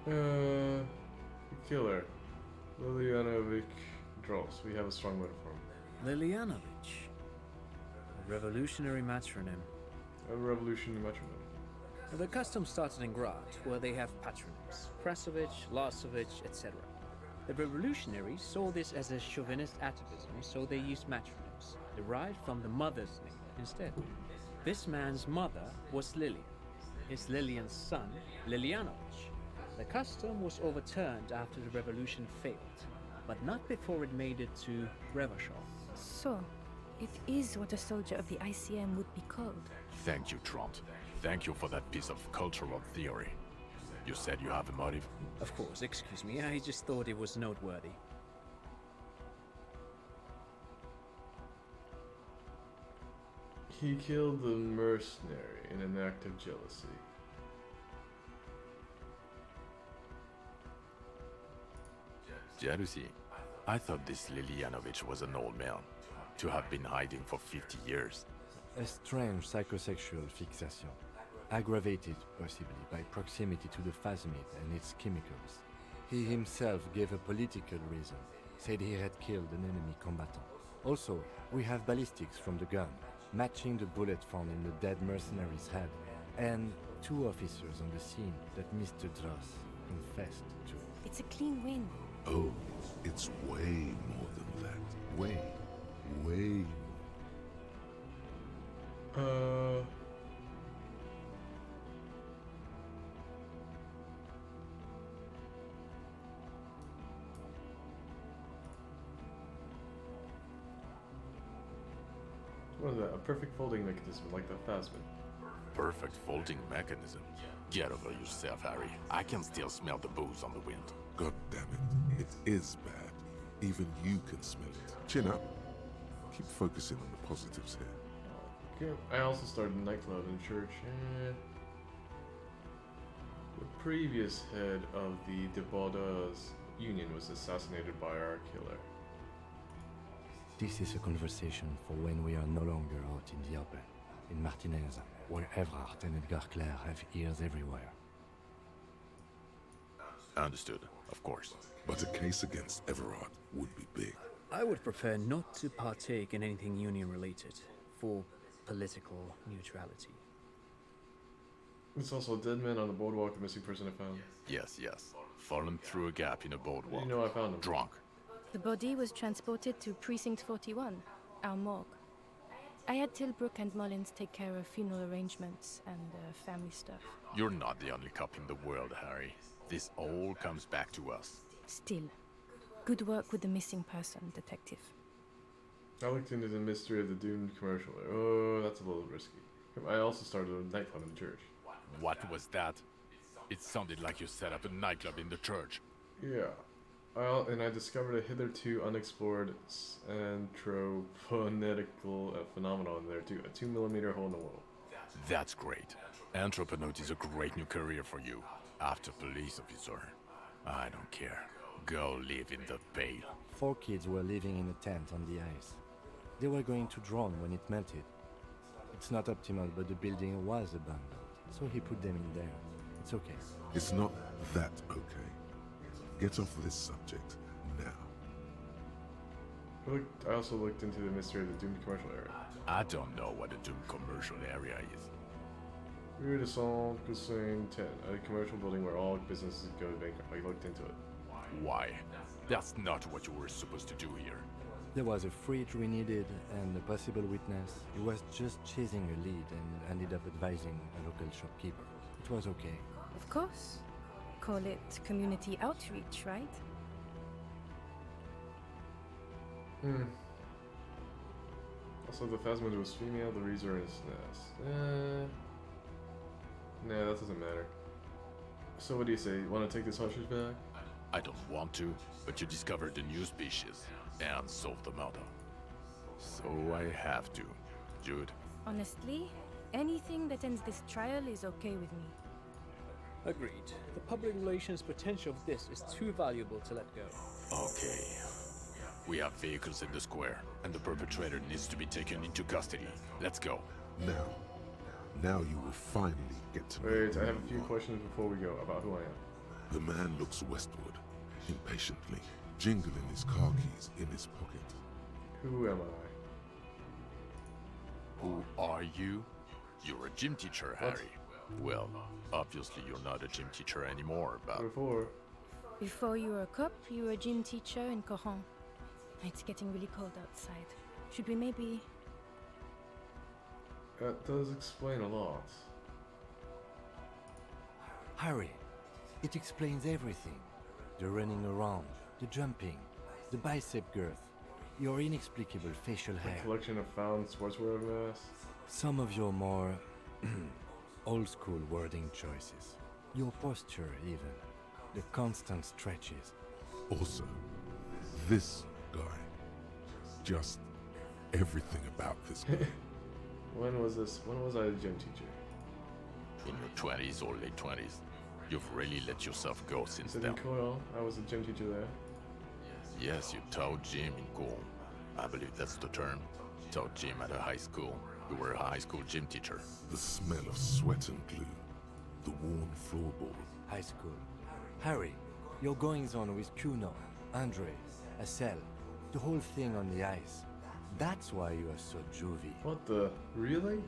The killer. Lilianovic draws. We have a strong motive for him. Lilianovich. A revolutionary matronym. A revolutionary metronome. The custom started in Grad, where they have patronyms. Krasovich, Lasovich, etc. The revolutionaries saw this as a chauvinist atavism, so they used matronyms, derived from the mother's name instead. This man's mother was Lilian. His Lilian's son, Lilianovich. The custom was overturned after the revolution failed, but not before it made it to Revachol. So, it is what a soldier of the ICM would be called. Thank you, Trant. Thank you for that piece of cultural theory. You said you have a motive? Of course, excuse me, I just thought it was noteworthy. He killed the mercenary in an act of jealousy. Jealousy? I thought this Lilianovich was an old man, to have been hiding for 50 years. A strange psychosexual fixation, aggravated possibly by proximity to the phasmid and its chemicals. He himself gave a political reason, said he had killed an enemy combatant. Also, we have ballistics from the gun, matching the bullet found in the dead mercenary's head, and 2 officers on the scene that Mr. Dross confessed to. It's a clean win. Oh, it's way more than that. Way, way more. What is that? A perfect folding mechanism like the phasmid. Perfect folding mechanism. Get over yourself, Harry. I can still smell the booze on the wind. God damn it. It is bad. Even you can smell it. Chin up. Keep focusing on the positives here. Okay. I also started a nightclub in church. The previous head of the De Bordeaux's union was assassinated by our killer. This is a conversation for when we are no longer out in the open. In Martinez, where Evrard and Edgar Clare have ears everywhere. Understood, of course. But a case against Everard would be big. I would prefer not to partake in anything union-related, for political neutrality. There's also a dead man on the boardwalk, a missing person I found. Yes. Fallen through a gap in a boardwalk. You know I found him. Drunk. The body was transported to Precinct 41, our morgue. I had Tilbrook and Mullins take care of funeral arrangements and family stuff. You're not the only cop in the world, Harry. This all comes back to us. Still, good work with the missing person, detective. I looked into the mystery of the doomed commercial. Oh, that's a little risky. I also started a nightclub in the church. What was that? It sounded like you set up a nightclub in the church. Yeah. I discovered a hitherto unexplored anthroponetical phenomenon there too. A 2mm hole in the wall. That's great. Anthroponaut is a great new career for you. After police officer. I don't care. Go live in the Pale. 4 kids were living in a tent on the ice. They were going to drown when it melted. It's not optimal, but the building was abandoned, so he put them in there. It's okay. It's not that okay. Get off this subject now. I also looked into the mystery of the doomed commercial area. I don't know what a doomed commercial area is. Rue de Saint Gussin 10, a commercial building where all businesses go bankrupt. I looked into it. Why? That's not what you were supposed to do here. There was a fridge we needed and a possible witness. He was just chasing a lead and ended up advising a local shopkeeper. It was okay. Of course. Call it community outreach, right? Also, the Phasmid was female, the Reeds are in his nest. Nah, that doesn't matter. So what do you say? Want to take this hostage back? I don't want to, but you discovered a new species and solved the murder. So I have to. Jude? Honestly, anything that ends this trial is okay with me. Agreed. The public relations potential of this is too valuable to let go. Okay. We have vehicles in the square, and the perpetrator needs to be taken into custody. Let's go. Now you will finally get to know Wait, who I have a you few are. questions before we go about who I am. The man looks westward, impatiently, jingling his car keys in his pocket. Who am I? Who are you? You're a gym teacher, Harry. Well, obviously you're not a gym teacher anymore, but... Before you were a cop, you were a gym teacher in Coron. It's getting really cold outside. Should we maybe... That does explain a lot. Harry, it explains everything. The running around, the jumping, the bicep girth, your inexplicable facial A hair. collection of found sportswear masks. Some of your more old-school wording choices. Your posture, even. The constant stretches. Also, this guy. Just everything about this guy. When was this? When was I a gym teacher? In your 20s or late 20s. You've really let yourself go since Is it then. in Coral? I was a gym teacher there. Yes, you taught gym in Gaul. I believe that's the term. Taught gym at a high school. You were a high school gym teacher. The smell of sweat and glue. The worn floorboard. High school. Harry, your goings-on with Kuno, Andre, Acel, the whole thing on the ice. That's why you are so juvie. What the? Really?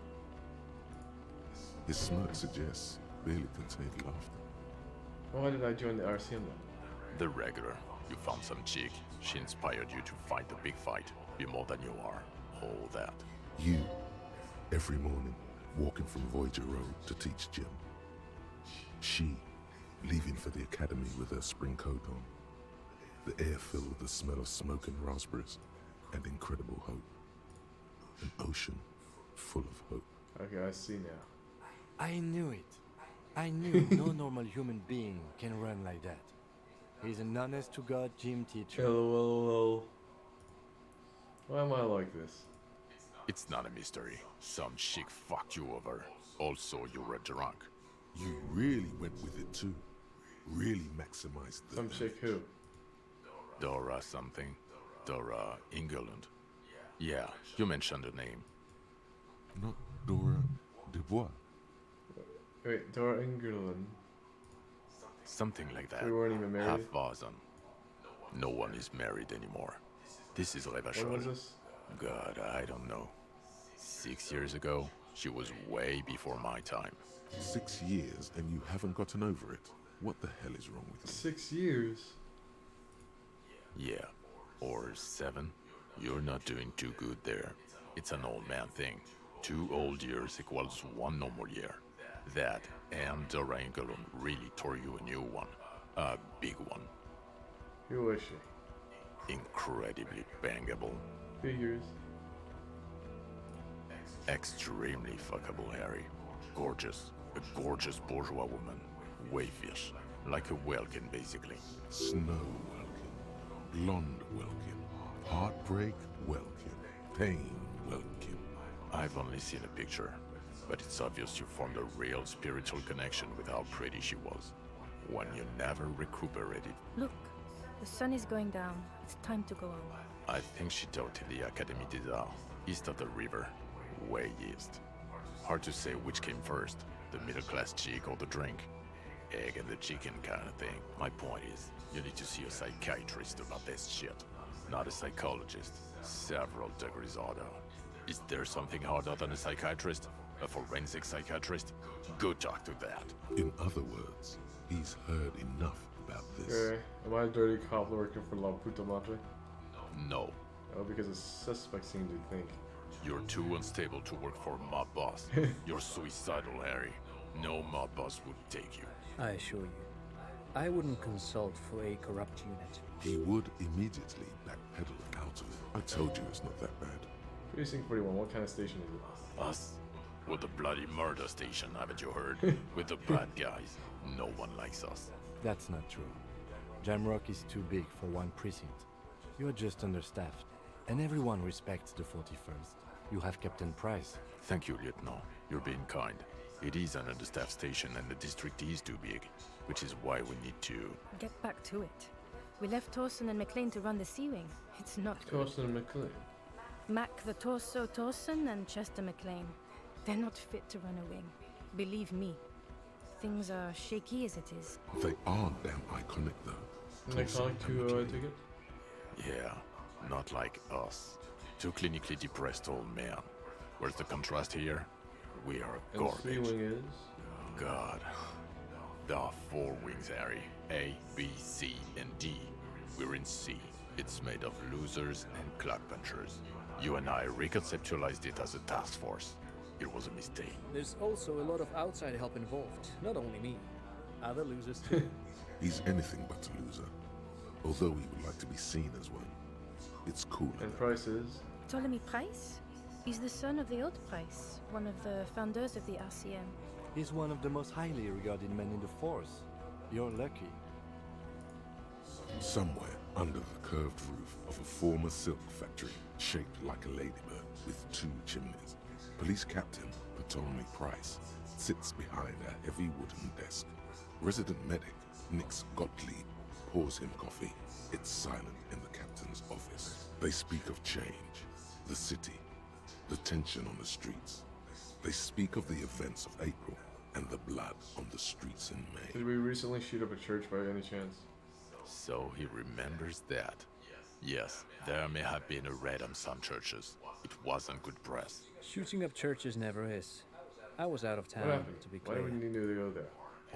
His smirk suggests barely contained laughter. Why did I join the RCM then? The regular. You found some chick. She inspired you to fight the big fight. Be more than you are. All that. You, every morning, walking from Voyager Road to teach gym. She, leaving for the academy with her spring coat on. The air filled with the smell of smoke and raspberries and incredible hope. An ocean full of hope. Okay, I see now. I knew it. I knew no normal human being can run like that. He's an honest-to-God gym teacher. LOL. Why am I like this? It's not a mystery. Some chick fucked you over. Also, you were drunk. You really went with it too. Really maximized the... Some chick who? Dora something. Dora England. Yeah, you mentioned the name. Not Dora Dubois. Wait, Dora England. Something like that. We weren't even married? Half-Vasen. No one is married anymore. This is When was Revachol. this? God, I don't know. 6 years ago, she was way before my time. 6 years and you haven't gotten over it. What the hell is wrong with you? 6 years? Yeah, or 7. You're not doing too good there. It's an old man thing. 2 old years equals 1 normal year. That and Dora England really tore you a new one. A big one. Who is she? Incredibly bangable. Figures. Extremely fuckable, Harry. Gorgeous. A gorgeous bourgeois woman. Wayfish. Like a Welkin, basically. Snow Welkin. Blonde Welkin. Heartbreak Welkin. Pain Welkin. I've only seen a picture. but it's obvious you formed a real spiritual connection with how pretty she was. One you never recuperated. Look, the sun is going down. It's time to go home. I think she taught in the Académie des Arts, east of the river. Way east. Hard to say which came first, the middle-class chick or the drink. Egg and the chicken kind of thing. My point is, you need to see a psychiatrist about this shit. Not a psychologist. Several degrees harder. Is there something harder than a psychiatrist? A forensic psychiatrist? Go talk to that. In other words, he's heard enough about this. Okay, am I a dirty cop working for La Puta Madre? No. Oh, because the suspect seemed to think. You're too unstable to work for a mob boss. You're suicidal, Harry. No mob boss would take you. I assure you, I wouldn't consult for a corrupt unit. He would immediately backpedal out of it. I told you it's not that bad. Precinct 41, what kind of station is it? Us? We're the bloody murder station, haven't you heard? With the bad guys. No one likes us. That's not true. Jamrock is too big for one precinct. You are just understaffed, and everyone respects the 41st. You have Captain Price. Thank you, Lieutenant. You're being kind. It is an understaffed station and the district is too big, which is why we need to... Get back to it. We left Torson and McLean to run the Sea Wing. It's not good. Torson and McLean. Mac the Torso Torson and Chester McLean. They're not fit to run a wing. Believe me. Things are shaky as it is. They are damn iconic, though. An iconic to take it? Yeah, not like us. Two clinically depressed old men. Where's the contrast here? We are And the garbage. Sea Wing is? God. There are 4 wings, Harry. A, B, C, and D. We're in C. It's made of losers and clock punchers. You and I reconceptualized it as a task force. It was a mistake. There's also a lot of outside help involved. Not only me. Other losers too. He's anything but a loser. Although he would like to be seen as one. It's cool. And Price is? Ptolemy Price? He's the son of the old Price, one of the founders of the RCM. He's one of the most highly regarded men in the force. You're lucky. Somewhere under the curved roof of a former silk factory, shaped like a ladybird with 2 chimneys, Police Captain Ptolemy Price sits behind a heavy wooden desk. Resident medic Nix Gottlieb pours him coffee. It's silent in the captain's office. They speak of change, the city, the tension on the streets. They speak of the events of April and the blood on the streets in May. Did we recently shoot up a church by any chance? So he remembers that. Yes, there may have been a raid on some churches. It wasn't good press. Shooting up churches never is. I was out of What town, happened? to be Why clear. do we need to go there?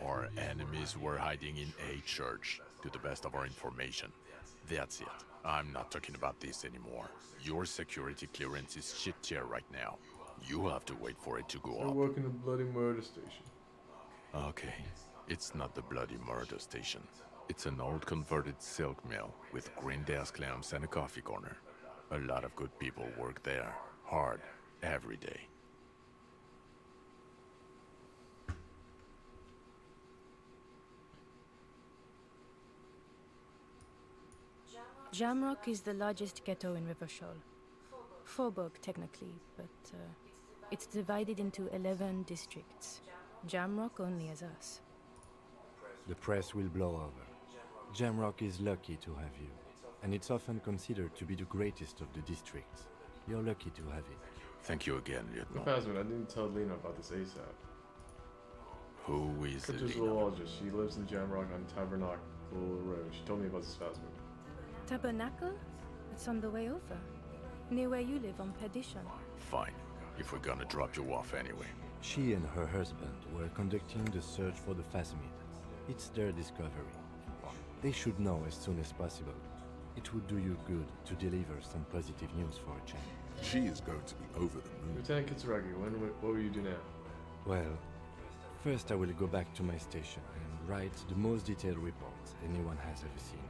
Our enemies were hiding in a church, to the best of our information. That's it. I'm not talking about this anymore. Your security clearance is shit tier right now. You have to wait for it to go I up. work in the bloody murder station. Okay, it's not the bloody murder station. It's an old converted silk mill with green desk lamps and a coffee corner. A lot of good people work there, hard, every day. Jamrock is the largest ghetto in Rivershoal. Faubourg, technically, but it's divided into 11 districts. Jamrock only has us. The press will blow over. Jamrock is lucky to have you, and it's often considered to be the greatest of the districts. You're lucky to have it. Thank you again, Lieutenant. Phasmid, I didn't tell Lena about this ASAP. Who is Lena? Cryptozoologist. She lives in Jamrock on Tabernacle Road. She told me about this Phasmid. Tabernacle? It's on the way over. Near where you live on Perdition. Fine, if we're gonna drop you off anyway. She and her husband were conducting the search for the Phasmid. It's their discovery. They should know as soon as possible. It would do you good to deliver some positive news for a change. She is going to be over the moon. Lieutenant Kitsuragi, what will you do now? Well, first I will go back to my station and write the most detailed report anyone has ever seen.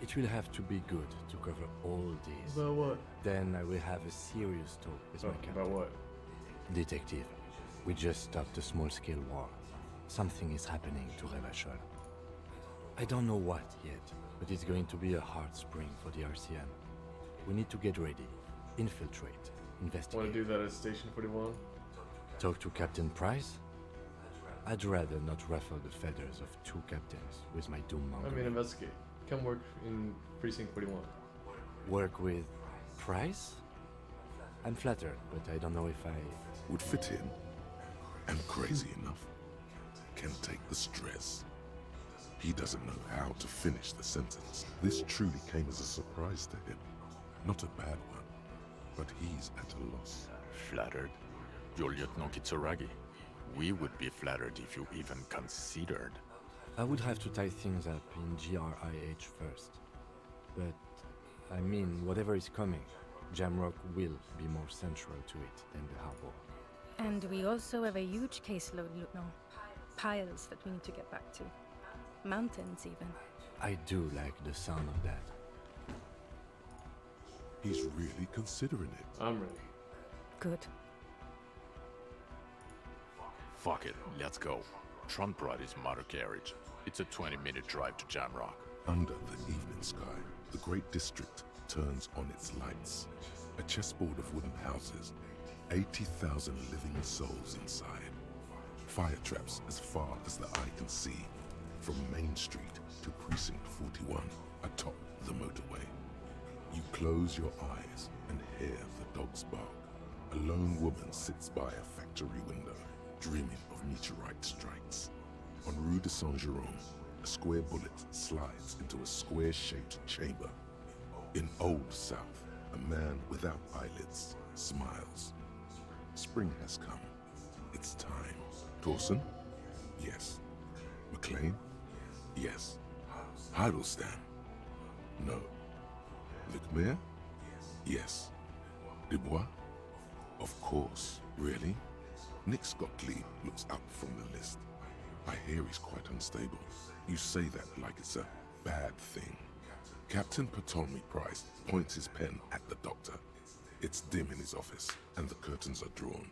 It will have to be good to cover all these. About what? Then I will have a serious talk with my captain. About what? Detective, we just stopped a small-scale war. Something is happening to Revachol. I don't know what yet, but it's going to be a hard spring for the RCM. We need to get ready, infiltrate, Want investigate. to do that at Station 41? Talk to Captain Price? I'd rather not ruffle the feathers of two captains with my doom-mongering. I mean, investigate. Come work in Precinct 41. Work with Price? I'm flattered, but I don't know if I... Would fit in. And crazy enough. Can take the stress. He doesn't know how to finish the sentence. This truly came as a surprise to him. Not a bad one, but he's at a loss. Flattered? Your Lieutenant Kitsuragi. We would be flattered if you even considered. I would have to tie things up in GRIH first. But, I mean, whatever is coming, Jamrock will be more central to it than the harbor. And we also have a huge caseload, Lieutenant. Piles that we need to get back to. Mountains, even. I do like the sound of that. He's really considering it. I'm ready. Good. Fuck it, let's go. Tron brought his motor carriage. It's a 20-minute drive to Jamrock. Under the evening sky, the great district turns on its lights. A chessboard of wooden houses, 80,000 living souls inside. Fire traps as far as the eye can see, from Main Street to Precinct 41, atop the motorway. You close your eyes and hear the dogs bark. A lone woman sits by a factory window, dreaming of meteorite strikes. On Rue de Saint-Jérôme, a square bullet slides into a square-shaped chamber. In Old South, a man without eyelids smiles. Spring has come. It's time. Torsen? Yes. McLean? Yes. Heidelstein? No. Lecmere? Yes. Dubois? Of course. Really? Nick Gottlieb looks up from the list. I hear he's quite unstable. You say that like it's a bad thing. Captain Ptolemy Price points his pen at the doctor. It's dim in his office, and the curtains are drawn.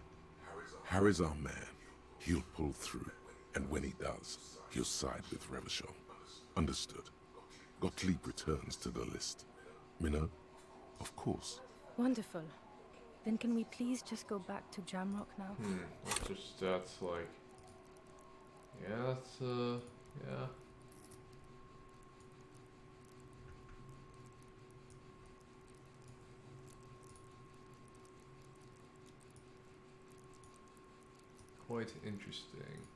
Harry's our man. He'll pull through, and when he does, he'll side with Revachol. Understood. Gottlieb returns to the list. Minnow? Of course. Wonderful. Then can we please just go back to Jamrock now? What's your stats like? Yeah, that's, yeah. Quite interesting.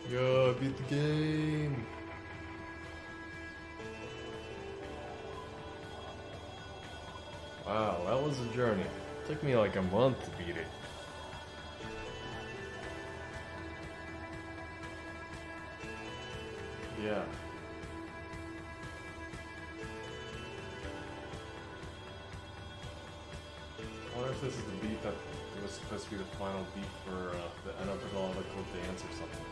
Yo, beat the game! Wow, that was a journey. Took me like a month to beat it. Yeah. I wonder if this is the beat that was supposed to be the final beat for the anthropological dance or something.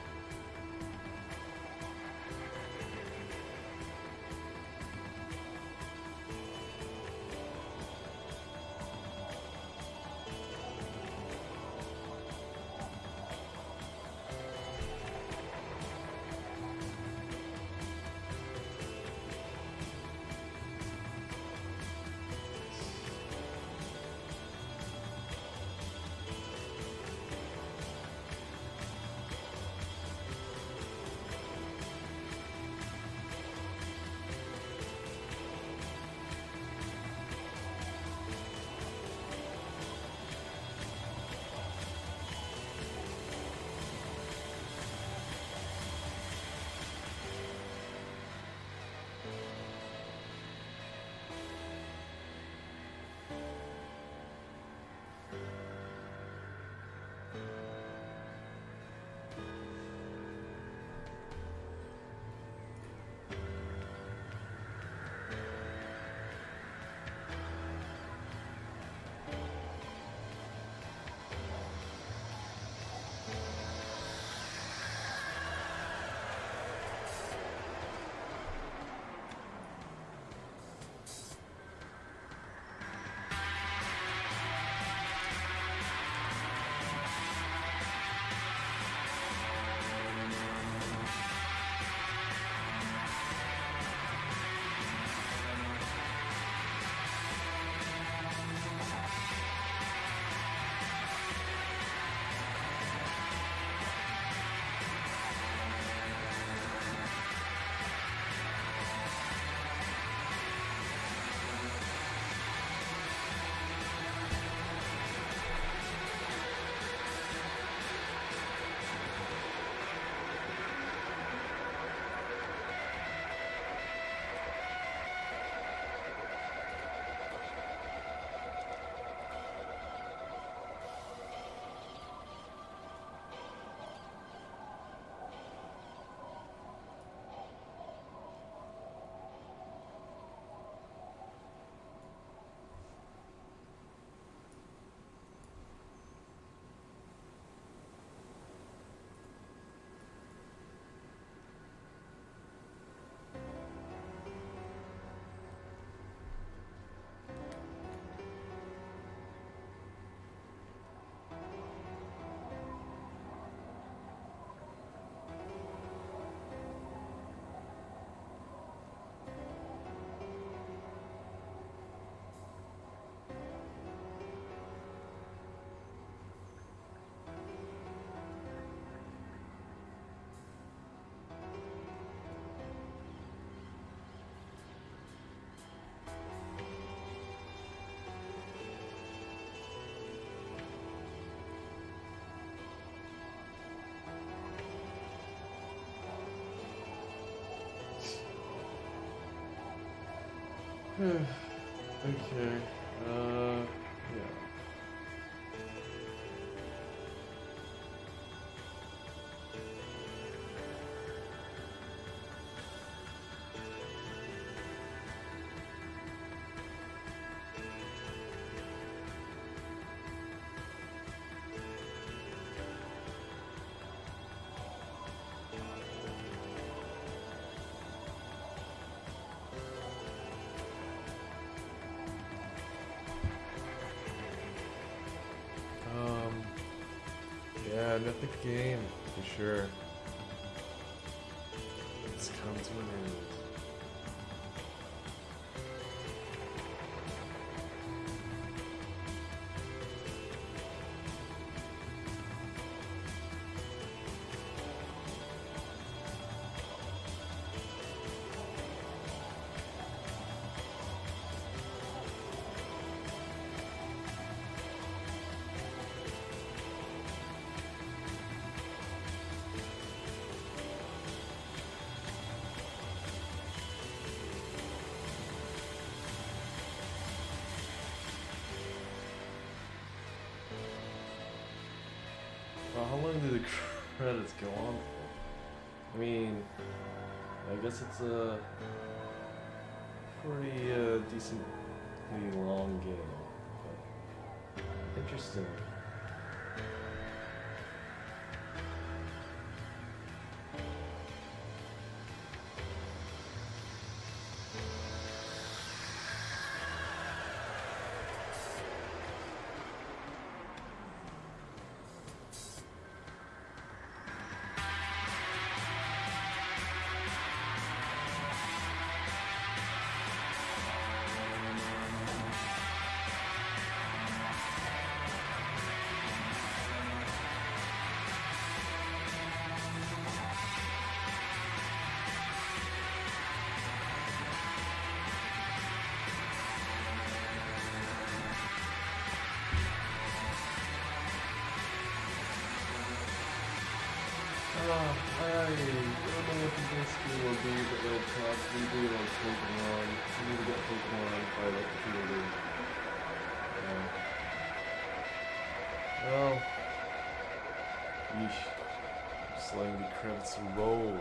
Okay. Yeah. Yeah, an epic game, for sure. It's come to an end. Well, how long do the credits go on for? I mean, I guess it's a pretty decently long game, but interesting. I don't know what the best game will be, but it'll probably be like Pokemon. I need to get Pokemon if I like the field. Well, yeesh. Just letting the credits roll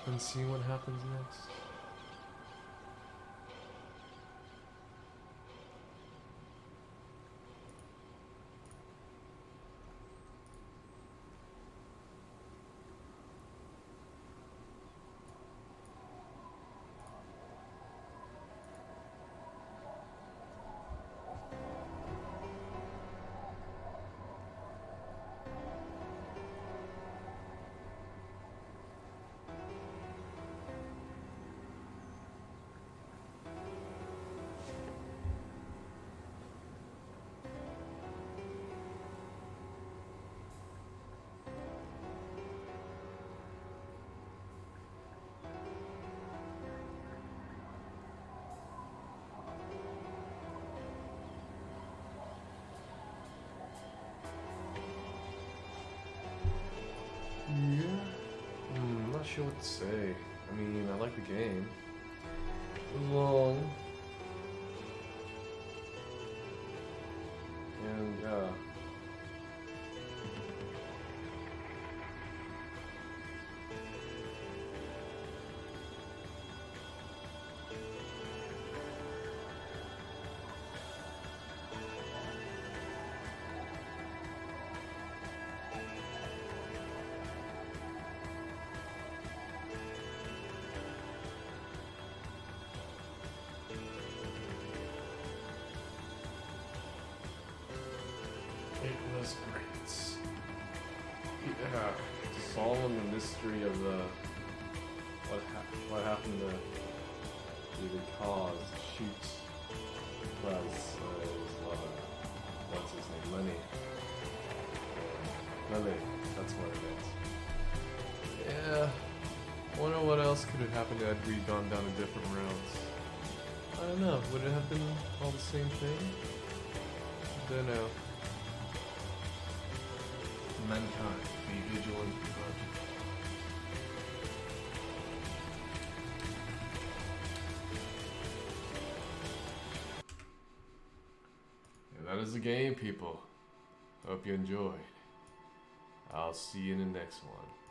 and see what happens next. Yeah. I'm not sure what to say. I mean, I like the game. It was long. And, it was great. Yeah, solving the mystery of what happened to the cause shoot was what's his name, Lenny. Lily, that's what it is. Yeah, wonder what else could have happened had we gone down a different route. I don't know. Would it have been all the same thing? Don't know. Mankind, be vigilant, but That is the game, people. Hope you enjoyed. I'll see you in the next one.